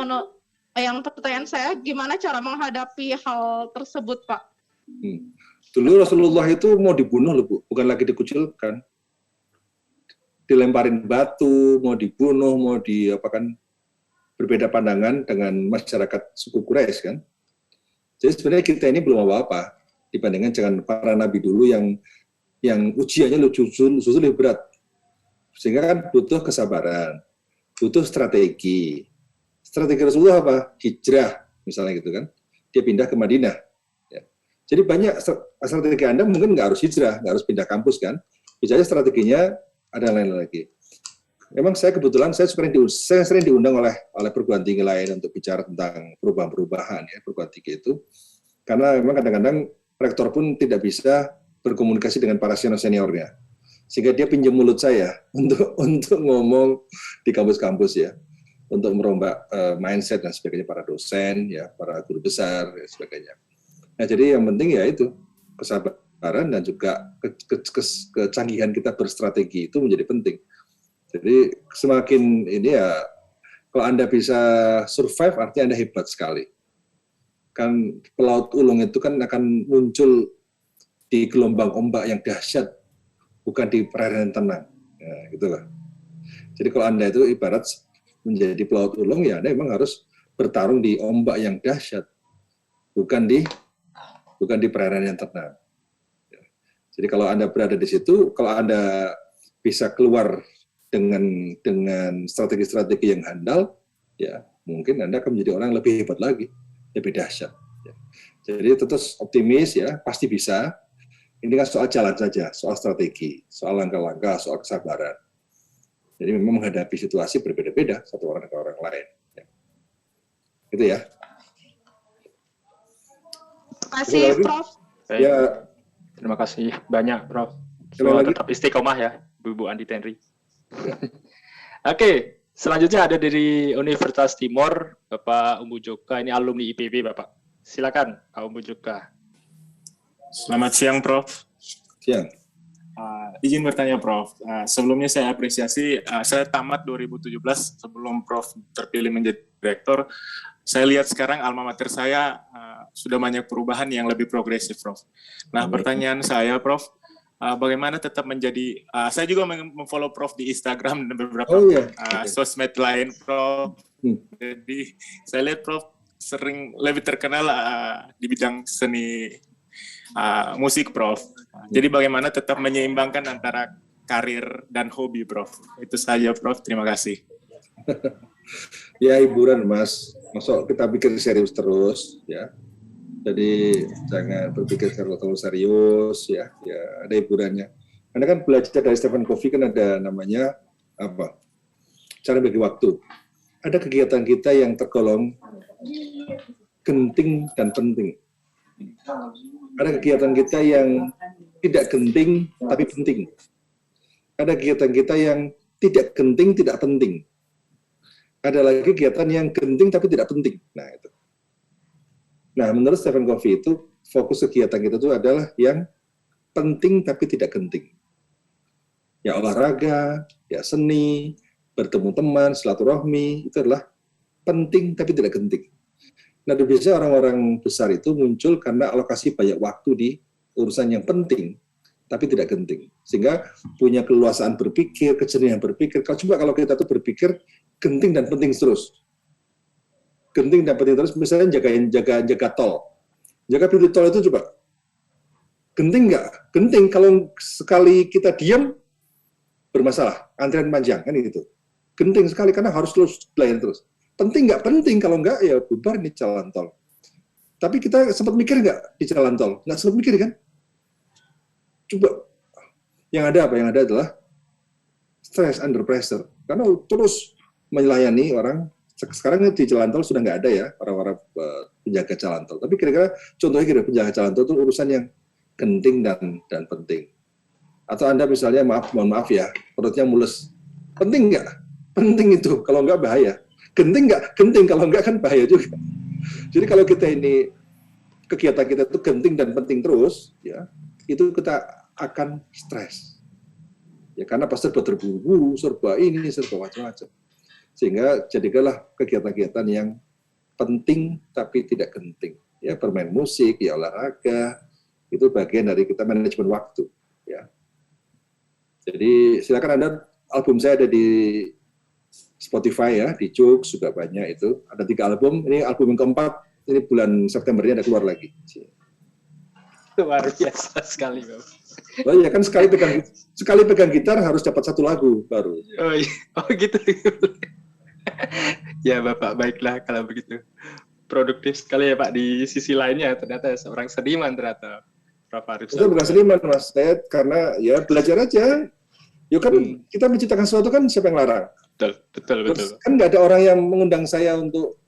yang pertanyaan saya, gimana cara menghadapi hal tersebut, Pak? Dulu Rasulullah itu mau dibunuh loh, Bu. Bukan lagi dikucilkan. Dilemparin batu, mau dibunuh, mau berbeda pandangan dengan masyarakat suku Quraisy kan. Jadi sebenarnya kita ini belum apa-apa dibandingkan dengan para nabi dulu yang ujiannya lebih berat. Sehingga kan butuh kesabaran, butuh strategi. Strategi Rasulullah apa? Hijrah, misalnya gitu kan. Dia pindah ke Madinah. Ya. Jadi banyak strategi Anda mungkin nggak harus hijrah, nggak harus pindah kampus kan. Bisa aja strateginya ada lain lagi. Memang saya kebetulan saya sering diundang oleh perguruan tinggi lain untuk bicara tentang perubahan-perubahan ya, perguruan tinggi itu. Karena memang kadang-kadang rektor pun tidak bisa berkomunikasi dengan para senior-seniornya. Sehingga dia pinjam mulut saya untuk ngomong di kampus-kampus ya. Untuk merombak mindset dan sebagainya para dosen, ya para guru besar dan sebagainya. Nah, jadi yang penting ya itu kesabaran dan juga kecanggihan kita berstrategi itu menjadi penting. Jadi semakin ini ya, kalau Anda bisa survive artinya Anda hebat sekali. Kan pelaut ulung itu kan akan muncul di gelombang ombak yang dahsyat, bukan di perairan tenang. Ya, gitulah. Jadi kalau Anda itu ibarat menjadi pelaut ulung ya Anda memang harus bertarung di ombak yang dahsyat, bukan di perairan yang tenang. Jadi kalau Anda berada di situ, kalau Anda bisa keluar dengan strategi-strategi yang handal, ya mungkin Anda akan menjadi orang yang lebih hebat lagi, lebih dahsyat. Ya. Jadi terus optimis ya, pasti bisa. Ini kan soal jalan saja, soal strategi, soal langkah-langkah, soal kesabaran. Jadi memang menghadapi situasi berbeda-beda satu orang ke orang lain. Ya. Itu ya. Terima kasih, Prof. Ya. Terima kasih banyak, Prof. Tetap istiqomah ya, Bu Andi Tenri. Ya. Oke, selanjutnya ada dari Universitas Timor, Bapak Umbu Joka. Ini alumni IPB, Bapak. Silakan, Pak Umbu Joka. Selamat siang, Prof. Siang. Izin bertanya, Prof. Sebelumnya saya apresiasi, saya tamat 2017 sebelum Prof terpilih menjadi direktur. Saya lihat sekarang alma mater saya sudah banyak perubahan yang lebih progresif, Prof. Nah, pertanyaan saya, Prof, bagaimana tetap menjadi, saya juga memfollow Prof di Instagram dan beberapa sosmed lain, Prof. Jadi saya lihat Prof sering lebih terkenal di bidang seni musik, Prof. Jadi bagaimana tetap menyeimbangkan antara karir dan hobi, Prof? Itu saja, Prof. Terima kasih. Ya hiburan Mas, masuk kita bikin serius terus ya. Jadi jangan berpikir terlalu serius ya. Ya ada hiburannya. Anda kan belajar dari Stephen Covey kan ada namanya apa? Cara bagi waktu. Ada kegiatan kita yang tergolong genting dan penting. Ada kegiatan kita yang tidak genting tapi penting. Ada kegiatan kita yang tidak genting tidak penting. Ada lagi kegiatan yang genting tapi tidak penting. Nah itu. Nah menurut Stephen Covey itu fokus kegiatan kita itu adalah yang penting tapi tidak genting. Ya olahraga, ya seni, bertemu teman, silaturahmi itu adalah penting tapi tidak genting. Nah biasanya orang-orang besar itu muncul karena alokasi banyak waktu di urusan yang penting tapi tidak genting, sehingga punya keluasaan berpikir, kejenian berpikir. Kalau kita tuh berpikir genting dan penting terus, genting dan penting terus. Misalnya jaga tol, jaga pintu tol itu coba genting nggak? Genting. Kalau sekali kita diam bermasalah, antrian panjang kan gitu. Genting sekali karena harus terus layan terus. Penting nggak? Penting. Kalau nggak ya bubar nih jalan tol. Tapi kita sempat mikir nggak di jalan tol? Nggak sempat mikir kan? Coba, yang ada apa? Yang ada adalah stress under pressure. Karena terus melayani orang. Sekarang di jalan tol sudah nggak ada ya orang-orang penjaga jalan tol. Tapi kira-kira contohnya kira penjaga jalan tol itu urusan yang genting dan penting. Atau Anda misalnya mohon maaf ya, perutnya mules. Penting nggak? Penting itu. Kalau nggak bahaya. Genting nggak? Genting. Kalau nggak kan bahaya juga. Jadi kalau kita ini kegiatan kita itu genting dan penting terus, ya itu kita akan stres. Ya karena pasti serba terburu-buru, serba ini, serba macam-macam. Sehingga jadikanlah kegiatan-kegiatan yang penting tapi tidak genting. Ya bermain musik, ya olahraga, itu bagian dari kita manajemen waktu. Ya. Jadi silakan Anda, album saya ada di Spotify ya, di Joox juga banyak itu. Ada 3 album, ini album yang keempat, ini bulan September ini ada keluar lagi. Luar biasa sekali, Bapak. Oh iya kan sekali pegang gitar harus dapat 1 lagu baru. Oh iya, oh gitu. Ya Bapak, baiklah kalau begitu. Produktif sekali ya Pak di sisi lainnya, ternyata seorang seniman ternyata. Prof. Arif. Saya bukan seniman Mas, saya karena ya belajar aja. Yuk kan kita menciptakan sesuatu kan siapa yang larang? Betul. Kan nggak ada orang yang mengundang saya untuk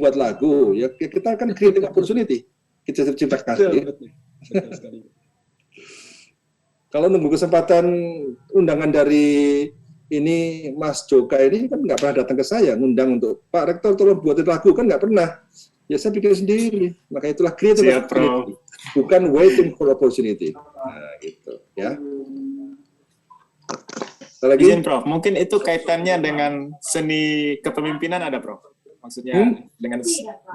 buat lagu. Ya kita kan creative opportunity. Kita ciptakan. Betul sekali. Kalau nunggu kesempatan undangan dari ini Mas Joka ini kan nggak pernah datang ke saya ngundang untuk Pak Rektor tolong buatin lagu, kan nggak pernah. Ya saya bikin sendiri. Maka itulah creative opportunity, bukan waiting for opportunity. Nah gitu ya. Lagi izin Prof, mungkin itu kaitannya dengan seni kepemimpinan ada Prof? Maksudnya dengan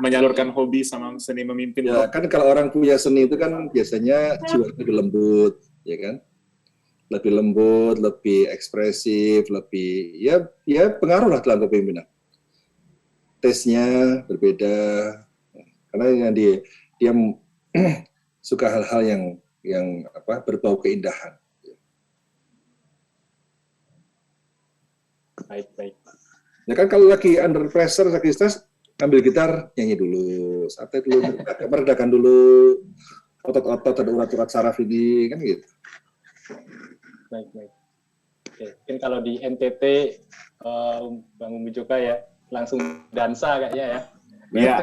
menyalurkan hobi sama seni memimpin. Ya kan kalau orang punya seni itu kan biasanya jiwanya lebih lembut, ya kan? Lebih lembut, lebih ekspresif, lebih ya pengaruh lah dalam kepemimpinan. Tesnya berbeda, karena dia suka hal-hal yang berbau keindahan. Baik. Ya kan kalau lagi under pressure, lagi stres, ambil gitar, nyanyi dulu, santai dulu, meredakan dulu, otot-otot ada urat-urat saraf ini, kan gitu. Baik. Oke, mungkin kalau di NTT, Bang Umi Joka ya, langsung dansa kayaknya ya. Iya.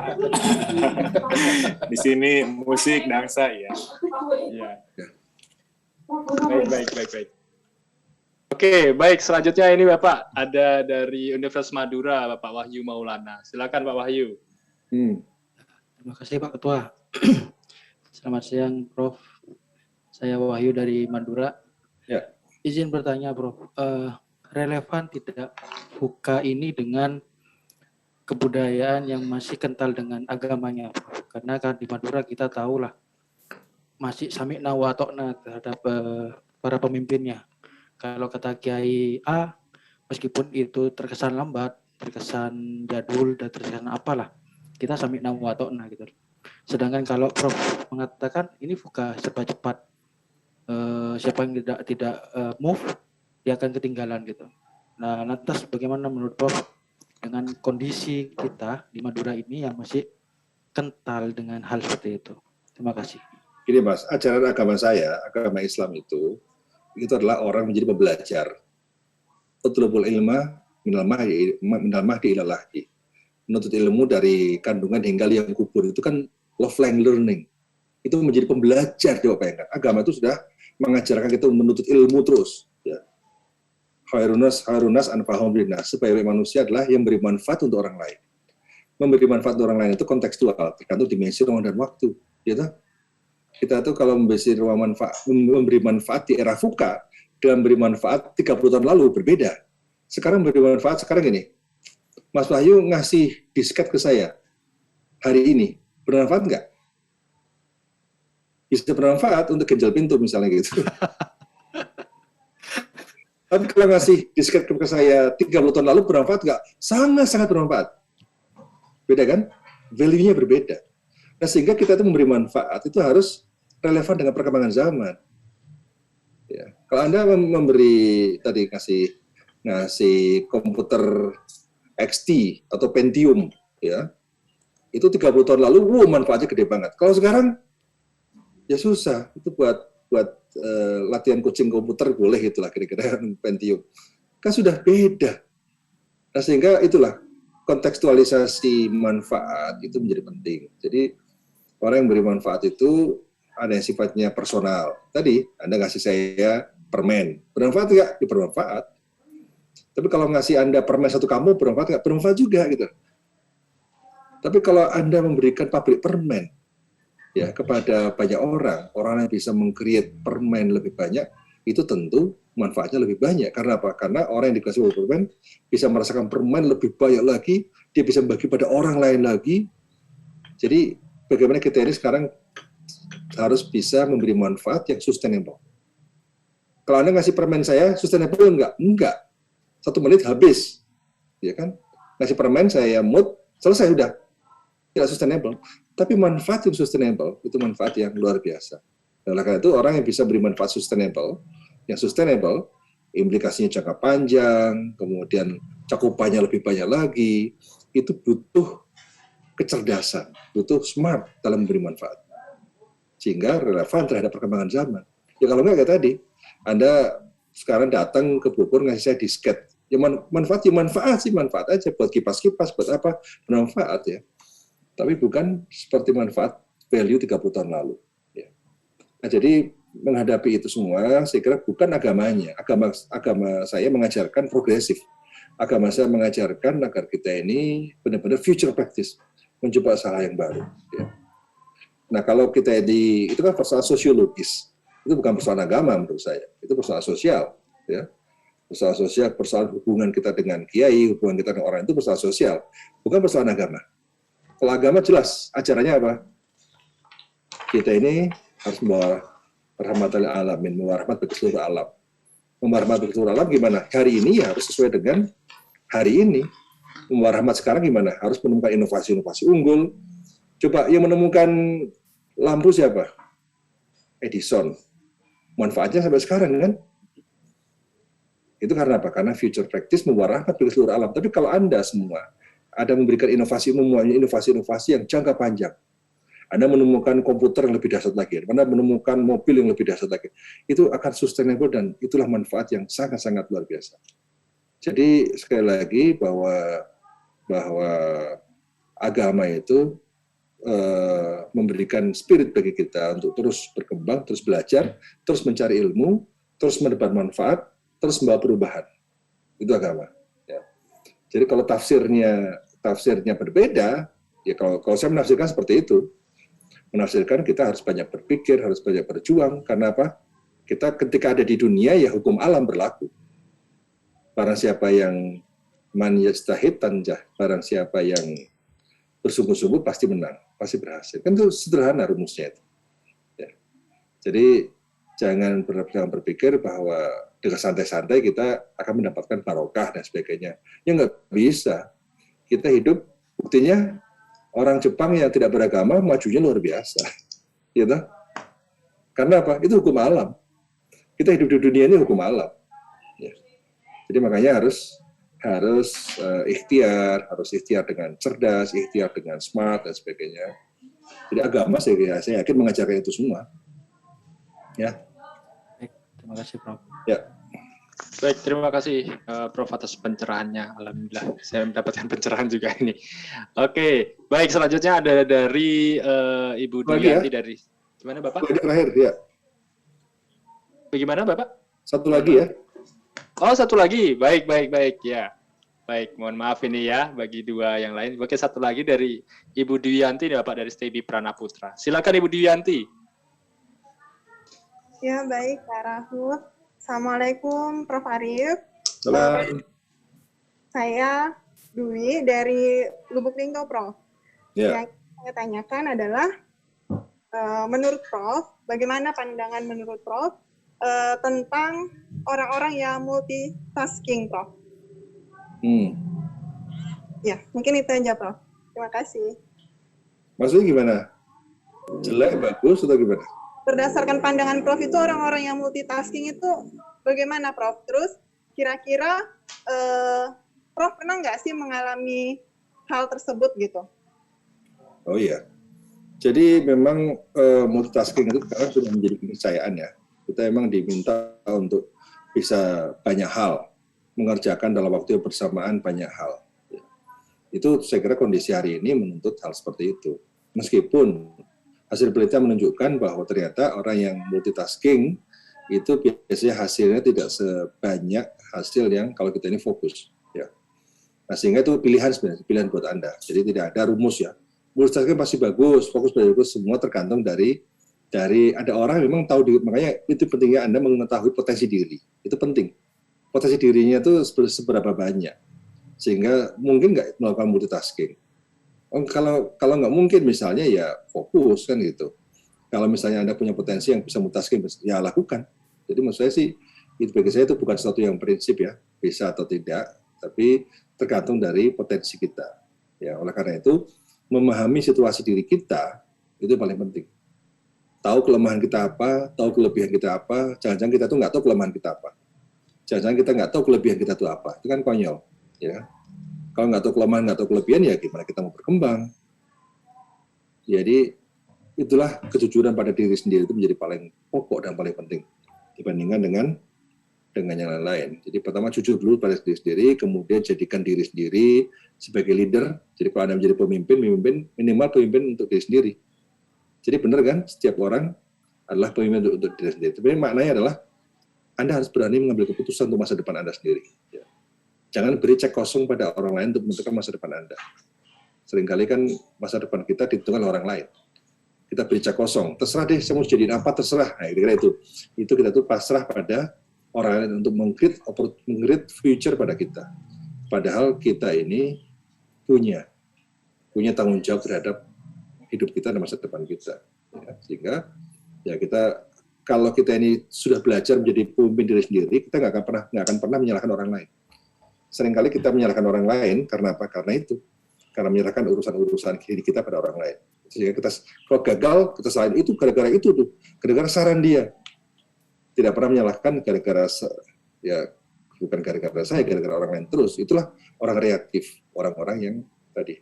Di sini musik, dansa, ya. Iya. Baik. Oke, baik. Selanjutnya ini Bapak, ada dari Universitas Madura, Bapak Wahyu Maulana. Silakan Pak Wahyu. Terima kasih Pak Ketua. Selamat siang Prof. Saya Wahyu dari Madura. Ya. Izin bertanya Prof, relevan tidak buka ini dengan kebudayaan yang masih kental dengan agamanya, Prof? Karena kan di Madura kita tahulah masih sami'na wa ata'na terhadap para pemimpinnya. Kalau kata Kiai A, meskipun itu terkesan lambat, terkesan jadul, dan terkesan apalah, kita sami'na wa ata'na gitu. Sedangkan kalau Prof mengatakan ini buka serba cepat, siapa yang tidak move, dia akan ketinggalan gitu. Nah, lantas bagaimana menurut Prof dengan kondisi kita di Madura ini yang masih kental dengan hal seperti itu? Terima kasih. Gini Mas, ajaran agama saya, agama Islam itu adalah orang menjadi pembelajar. Utlubul ilma minal mahdi ilal lahdi. Menuntut ilmu dari kandungan hingga liang kubur itu kan lifelong learning. Itu menjadi pembelajar, coba bayangkan. Agama itu sudah mengajarkan kita menuntut ilmu terus. Ya. Khairunas anfa'uhum linnas, sebaik manusia adalah yang beri manfaat untuk orang lain. Memberi manfaat untuk orang lain itu kontekstual, tergantung dimensi ruang dan waktu. Gitu? Kita tuh kalau memberi manfaat di era VUCA dengan memberi manfaat 30 tahun lalu berbeda. Sekarang memberi manfaat sekarang gini, Mas Wahyu ngasih disket ke saya hari ini, bermanfaat nggak? Bisa bermanfaat untuk ganjal pintu misalnya gitu. Tapi kalau ngasih disket ke saya 30 tahun lalu bermanfaat nggak? Sangat-sangat bermanfaat. Beda kan? Value-nya berbeda. Nah, sehingga kita itu memberi manfaat itu harus relevan dengan perkembangan zaman. Ya. Kalau Anda memberi tadi ngasih komputer XT atau Pentium, ya, itu 30 tahun lalu, manfaatnya gede banget. Kalau sekarang, ya susah. Itu buat latihan coaching komputer boleh itulah kira-kira Pentium. Kan sudah beda. Nah, sehingga itulah kontekstualisasi manfaat itu menjadi penting. Jadi orang yang beri manfaat itu ada yang sifatnya personal. Tadi Anda ngasih saya permen, bermanfaat nggak? Ya, bermanfaat. Tapi kalau ngasih Anda permen satu kamu, bermanfaat nggak? Bermanfaat juga gitu. Tapi kalau Anda memberikan pabrik permen ya kepada banyak orang yang bisa meng-create permen lebih banyak, itu tentu manfaatnya lebih banyak. Karena apa? Karena orang yang dikasih permen bisa merasakan permen lebih banyak lagi, dia bisa bagi pada orang lain lagi. Jadi bagaimana kita ini sekarang harus bisa memberi manfaat yang sustainable. Kalau Anda ngasih permen saya, sustainable enggak? Enggak. 1 menit habis. Ya kan? Ngasih permen saya mood, selesai udah. Tidak sustainable. Tapi manfaat yang sustainable, itu manfaat yang luar biasa. Oleh karena itu, orang yang bisa beri manfaat sustainable, yang sustainable, implikasinya jangka panjang, kemudian cakupannya lebih banyak lagi, itu butuh kecerdasan, butuh smart dalam memberi manfaat. Sehingga relevan terhadap perkembangan zaman. Ya kalau enggak kayak tadi, Anda sekarang datang ke Bogor ngasih saya disket. Ya manfaat aja buat kipas-kipas, buat apa, bermanfaat ya. Tapi bukan seperti manfaat value 30 tahun lalu. Ya. Nah, jadi menghadapi itu semua, saya kira bukan agamanya. Agama saya mengajarkan progresif. Agama saya mengajarkan agar kita ini benar-benar future practice, mencoba hal yang baru. Ya. Nah, kalau kita itu kan persoalan sosiologis. Itu bukan persoalan agama menurut saya. Itu persoalan sosial. Ya. Persoalan sosial, persoalan hubungan kita dengan kiai, hubungan kita dengan orang itu persoalan sosial. Bukan persoalan agama. Kalau agama jelas, ajarannya apa? Kita ini harus membawa rahmatan alamin, membawa rahmat bagi seluruh alam. Membawa rahmat bagi seluruh alam gimana? Hari ini ya harus sesuai dengan hari ini. Membawa rahmat sekarang gimana? Harus menemukan inovasi-inovasi unggul. Coba yang menemukan lampu siapa? Edison. Manfaatnya sampai sekarang kan? Itu karena apa? Karena future practice membawa rahmat bagi seluruh alam. Tapi kalau Anda semua ada memberikan inovasi-inovasi yang jangka panjang. Anda menemukan komputer yang lebih dahsyat lagi, Anda menemukan mobil yang lebih dahsyat lagi. Itu akan sustainable dan itulah manfaat yang sangat-sangat luar biasa. Jadi sekali lagi bahwa agama itu memberikan spirit bagi kita untuk terus berkembang, terus belajar, terus mencari ilmu, terus mendapat manfaat, terus membawa perubahan. Itu agama. Jadi kalau tafsirnya berbeda, ya kalau saya menafsirkan seperti itu, menafsirkan kita harus banyak berpikir, harus banyak berjuang. Karena apa? Kita ketika ada di dunia, ya hukum alam berlaku. Barang siapa yang man yajtahid tanjah, barang siapa yang bersungguh-sungguh pasti menang, pasti berhasil. Kan itu sederhana rumusnya itu. Ya. Jadi jangan berpikir bahwa dengan santai-santai kita akan mendapatkan barokah dan sebagainya. Ya nggak bisa. Kita hidup, buktinya orang Jepang yang tidak beragama majunya luar biasa. Gitu? Karena apa? Itu hukum alam. Kita hidup di dunia ini hukum alam. Ya. Jadi makanya harus ikhtiar dengan cerdas, ikhtiar dengan smart dan sebagainya. Jadi agama saya yakin mengajarkan itu semua. Ya. Baik, terima kasih Prof. Ya. Baik, terima kasih Prof atas pencerahannya. Alhamdulillah, saya mendapatkan pencerahan juga ini. Oke, baik, selanjutnya ada dari Ibu Duyanti dari gimana Bapak? Terakhir ya. Bagaimana Bapak? Satu lagi ya. Oh, satu lagi. Baik ya. Baik, mohon maaf ini ya bagi dua yang lain. Oke, satu lagi dari Ibu Duyanti Bapak dari STB Pranaputra. Silakan Ibu Duyanti. Ya, baik Pak Rahmat. Assalamualaikum Prof Arif. Salam. Saya Dwi dari Lubuk Linggau, Prof. Ya. Yang saya tanyakan adalah, menurut Prof, bagaimana pandangan menurut Prof tentang orang-orang yang multitasking, Prof? Ya, mungkin itu aja, Prof. Terima kasih. Maksudnya gimana? Jelek, bagus, atau gimana? Berdasarkan pandangan Prof itu orang-orang yang multitasking itu bagaimana, Prof? Terus kira-kira Prof pernah nggak sih mengalami hal tersebut gitu? Oh iya. Jadi memang multitasking itu sekarang sudah menjadi keniscayaan ya. Kita memang diminta untuk bisa banyak hal, mengerjakan dalam waktu yang bersamaan banyak hal. Itu saya kira kondisi hari ini menuntut hal seperti itu. Meskipun hasil penelitian menunjukkan bahwa ternyata orang yang multitasking itu biasanya hasilnya tidak sebanyak hasil yang kalau kita ini fokus. Ya. Nah, sehingga itu pilihan sebenarnya, pilihan buat Anda. Jadi tidak ada rumus ya. Multitasking pasti bagus, fokus bagus, semua tergantung dari ada orang memang tahu makanya itu pentingnya Anda mengetahui potensi diri. Itu penting. Potensi dirinya itu seberapa banyak. Sehingga mungkin nggak melakukan multitasking. Kalau nggak mungkin misalnya ya fokus kan gitu. Kalau misalnya Anda punya potensi yang bisa multitasking, ya lakukan. Jadi menurut saya sih, itu bagi saya itu bukan sesuatu yang prinsip ya, bisa atau tidak, tapi tergantung dari potensi kita. Ya, oleh karena itu, memahami situasi diri kita itu paling penting. Tahu kelemahan kita apa, tahu kelebihan kita apa, jangan-jangan kita tuh nggak tahu kelemahan kita apa. Jangan-jangan kita nggak tahu kelebihan kita tuh apa. Itu kan konyol. Ya. Kalau nggak tahu kelemahan, nggak tahu kelebihan, ya gimana kita mau berkembang. Jadi, itulah kejujuran pada diri sendiri itu menjadi paling pokok dan paling penting dibandingkan dengan yang lain. Jadi pertama jujur dulu pada diri sendiri, kemudian jadikan diri sendiri sebagai leader. Jadi kalau Anda menjadi pemimpin minimal pemimpin untuk diri sendiri. Jadi benar kan, setiap orang adalah pemimpin untuk diri sendiri. Tapi maknanya adalah Anda harus berani mengambil keputusan untuk masa depan Anda sendiri. Jangan beri cek kosong pada orang lain untuk menentukan masa depan Anda. Seringkali kan masa depan kita ditentukan oleh orang lain. Kita beri cek kosong, terserah deh, saya mau jadiin apa, terserah. Nah, kira-kira itu. Itu kita tuh pasrah pada orang lain untuk meng-create future pada kita. Padahal kita ini punya tanggung jawab terhadap hidup kita dan masa depan kita. Ya, sehingga ya kita, kalau kita ini sudah belajar menjadi pemimpin diri sendiri, kita nggak akan pernah menyalahkan orang lain. Seringkali kita menyalahkan orang lain karena apa? Karena itu. Karena menyerahkan urusan-urusan diri kita pada orang lain. Sehingga kita, kalau gagal, kita salahin itu gara-gara itu tuh, gara-gara saran dia. Tidak pernah menyalahkan gara-gara, ya bukan gara-gara saya, gara-gara orang lain terus. Itulah orang reaktif, orang-orang yang tadi,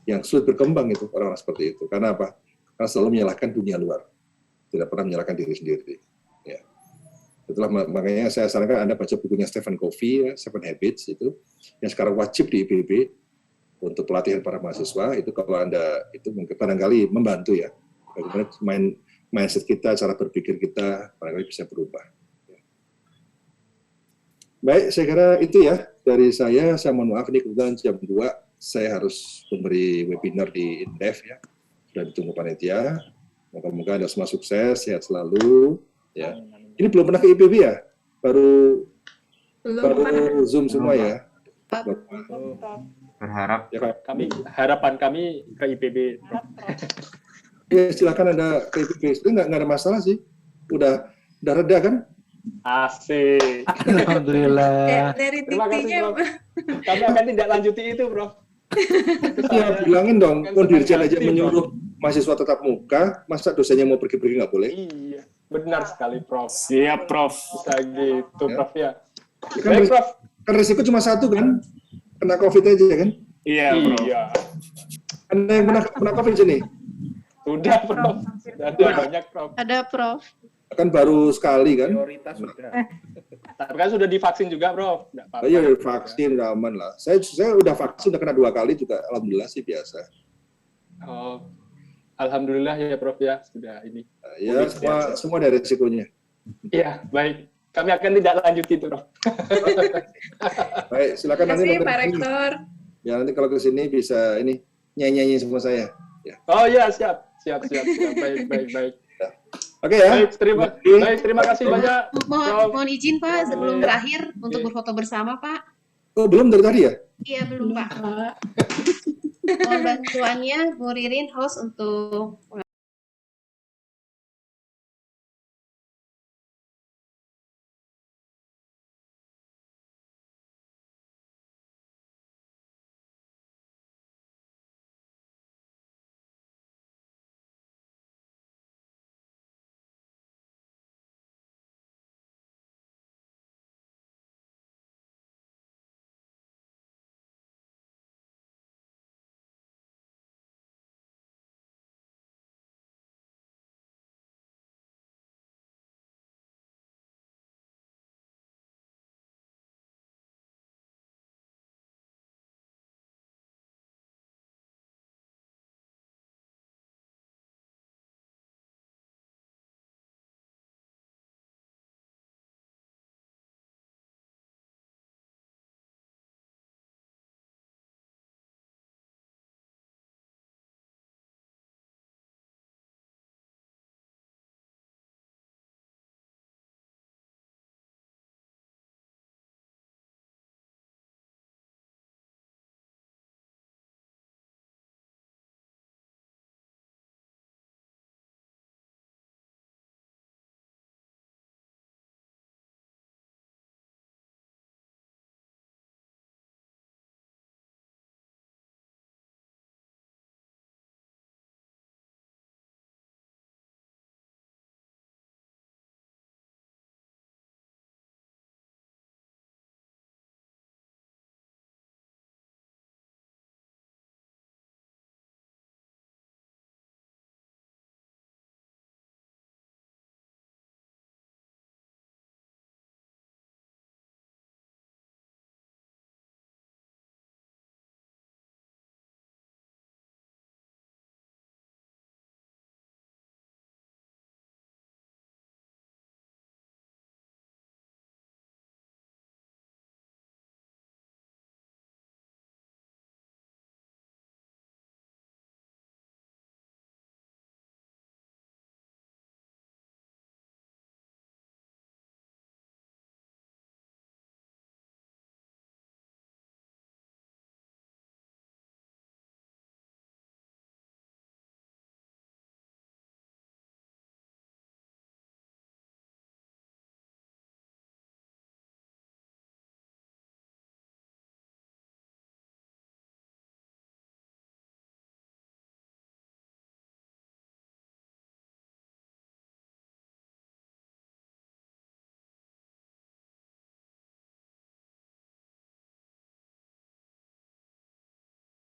yang sulit berkembang itu, orang-orang seperti itu. Karena apa? Karena selalu menyalahkan dunia luar. Tidak pernah menyalahkan diri sendiri. Ya. Itulah makanya saya sarankan Anda baca bukunya Stephen Covey, ya, Seven Habits itu, yang sekarang wajib di IPB untuk pelatihan para mahasiswa. Itu kalau Anda itu mungkin barangkali membantu ya, bagaimana mindset kita, cara berpikir kita barangkali bisa berubah. Baik, saya kira itu ya dari saya. Saya mohon maaf ini kebetulan jam 2 saya harus memberi webinar di Indef ya, sudah ditunggu panitia. Moga-moga Anda semua sukses, sehat selalu ya. Ini belum pernah ke IPB ya? Baru Zoom semua ya? Berharap. Ya, harapan kami ke IPB. Ya, silakan Anda ke IPB. Itu nggak ada masalah sih. Udah reda kan? Asik. Alhamdulillah. Dari Terima kasih, titiknya, Prof. Kami akan tidak lanjuti itu, Prof. Ya, bilangin dong. Kalau Dirjen aja menyuruh mahasiswa tetap muka, masa dosennya mau pergi-pergi nggak boleh? Iya, benar sekali, Prof. Siap, Prof. Bisa gitu, Ya. Prof ya. Ya kan Baik, Prof. Kan risiko cuma satu kan, kena COVID aja kan? Iya, Prof. Iya. Ada yang pernah COVID sini? Sudah, Prof. Sudah banyak, Prof. Ada, Prof. Kan baru sekali kan? Prioritas sudah. Tapi kan sudah divaksin juga, Prof. Nggak apa-apa. Iya, vaksin udah aman lah. Saya udah vaksin, udah kena 2 kali juga. Alhamdulillah sih biasa. Oh, alhamdulillah ya, Prof ya sudah ini. Ya, semua ada resikonya. Iya, baik. Kami akan tidak lanjut itu, Prof. Baik, silakan nanti. Terima kasih, Pak Rektor. Ya, nanti kalau ke sini bisa ini nyanyi sama saya. Ya. Oh iya, siap. Baik. Oke ya. Terima kasih banyak. Mohon izin Pak, sebelum berakhir untuk berfoto bersama Pak. Oh, belum dari tadi ya? Iya, belum Pak. Mohon bantuannya Bu Ririn host untuk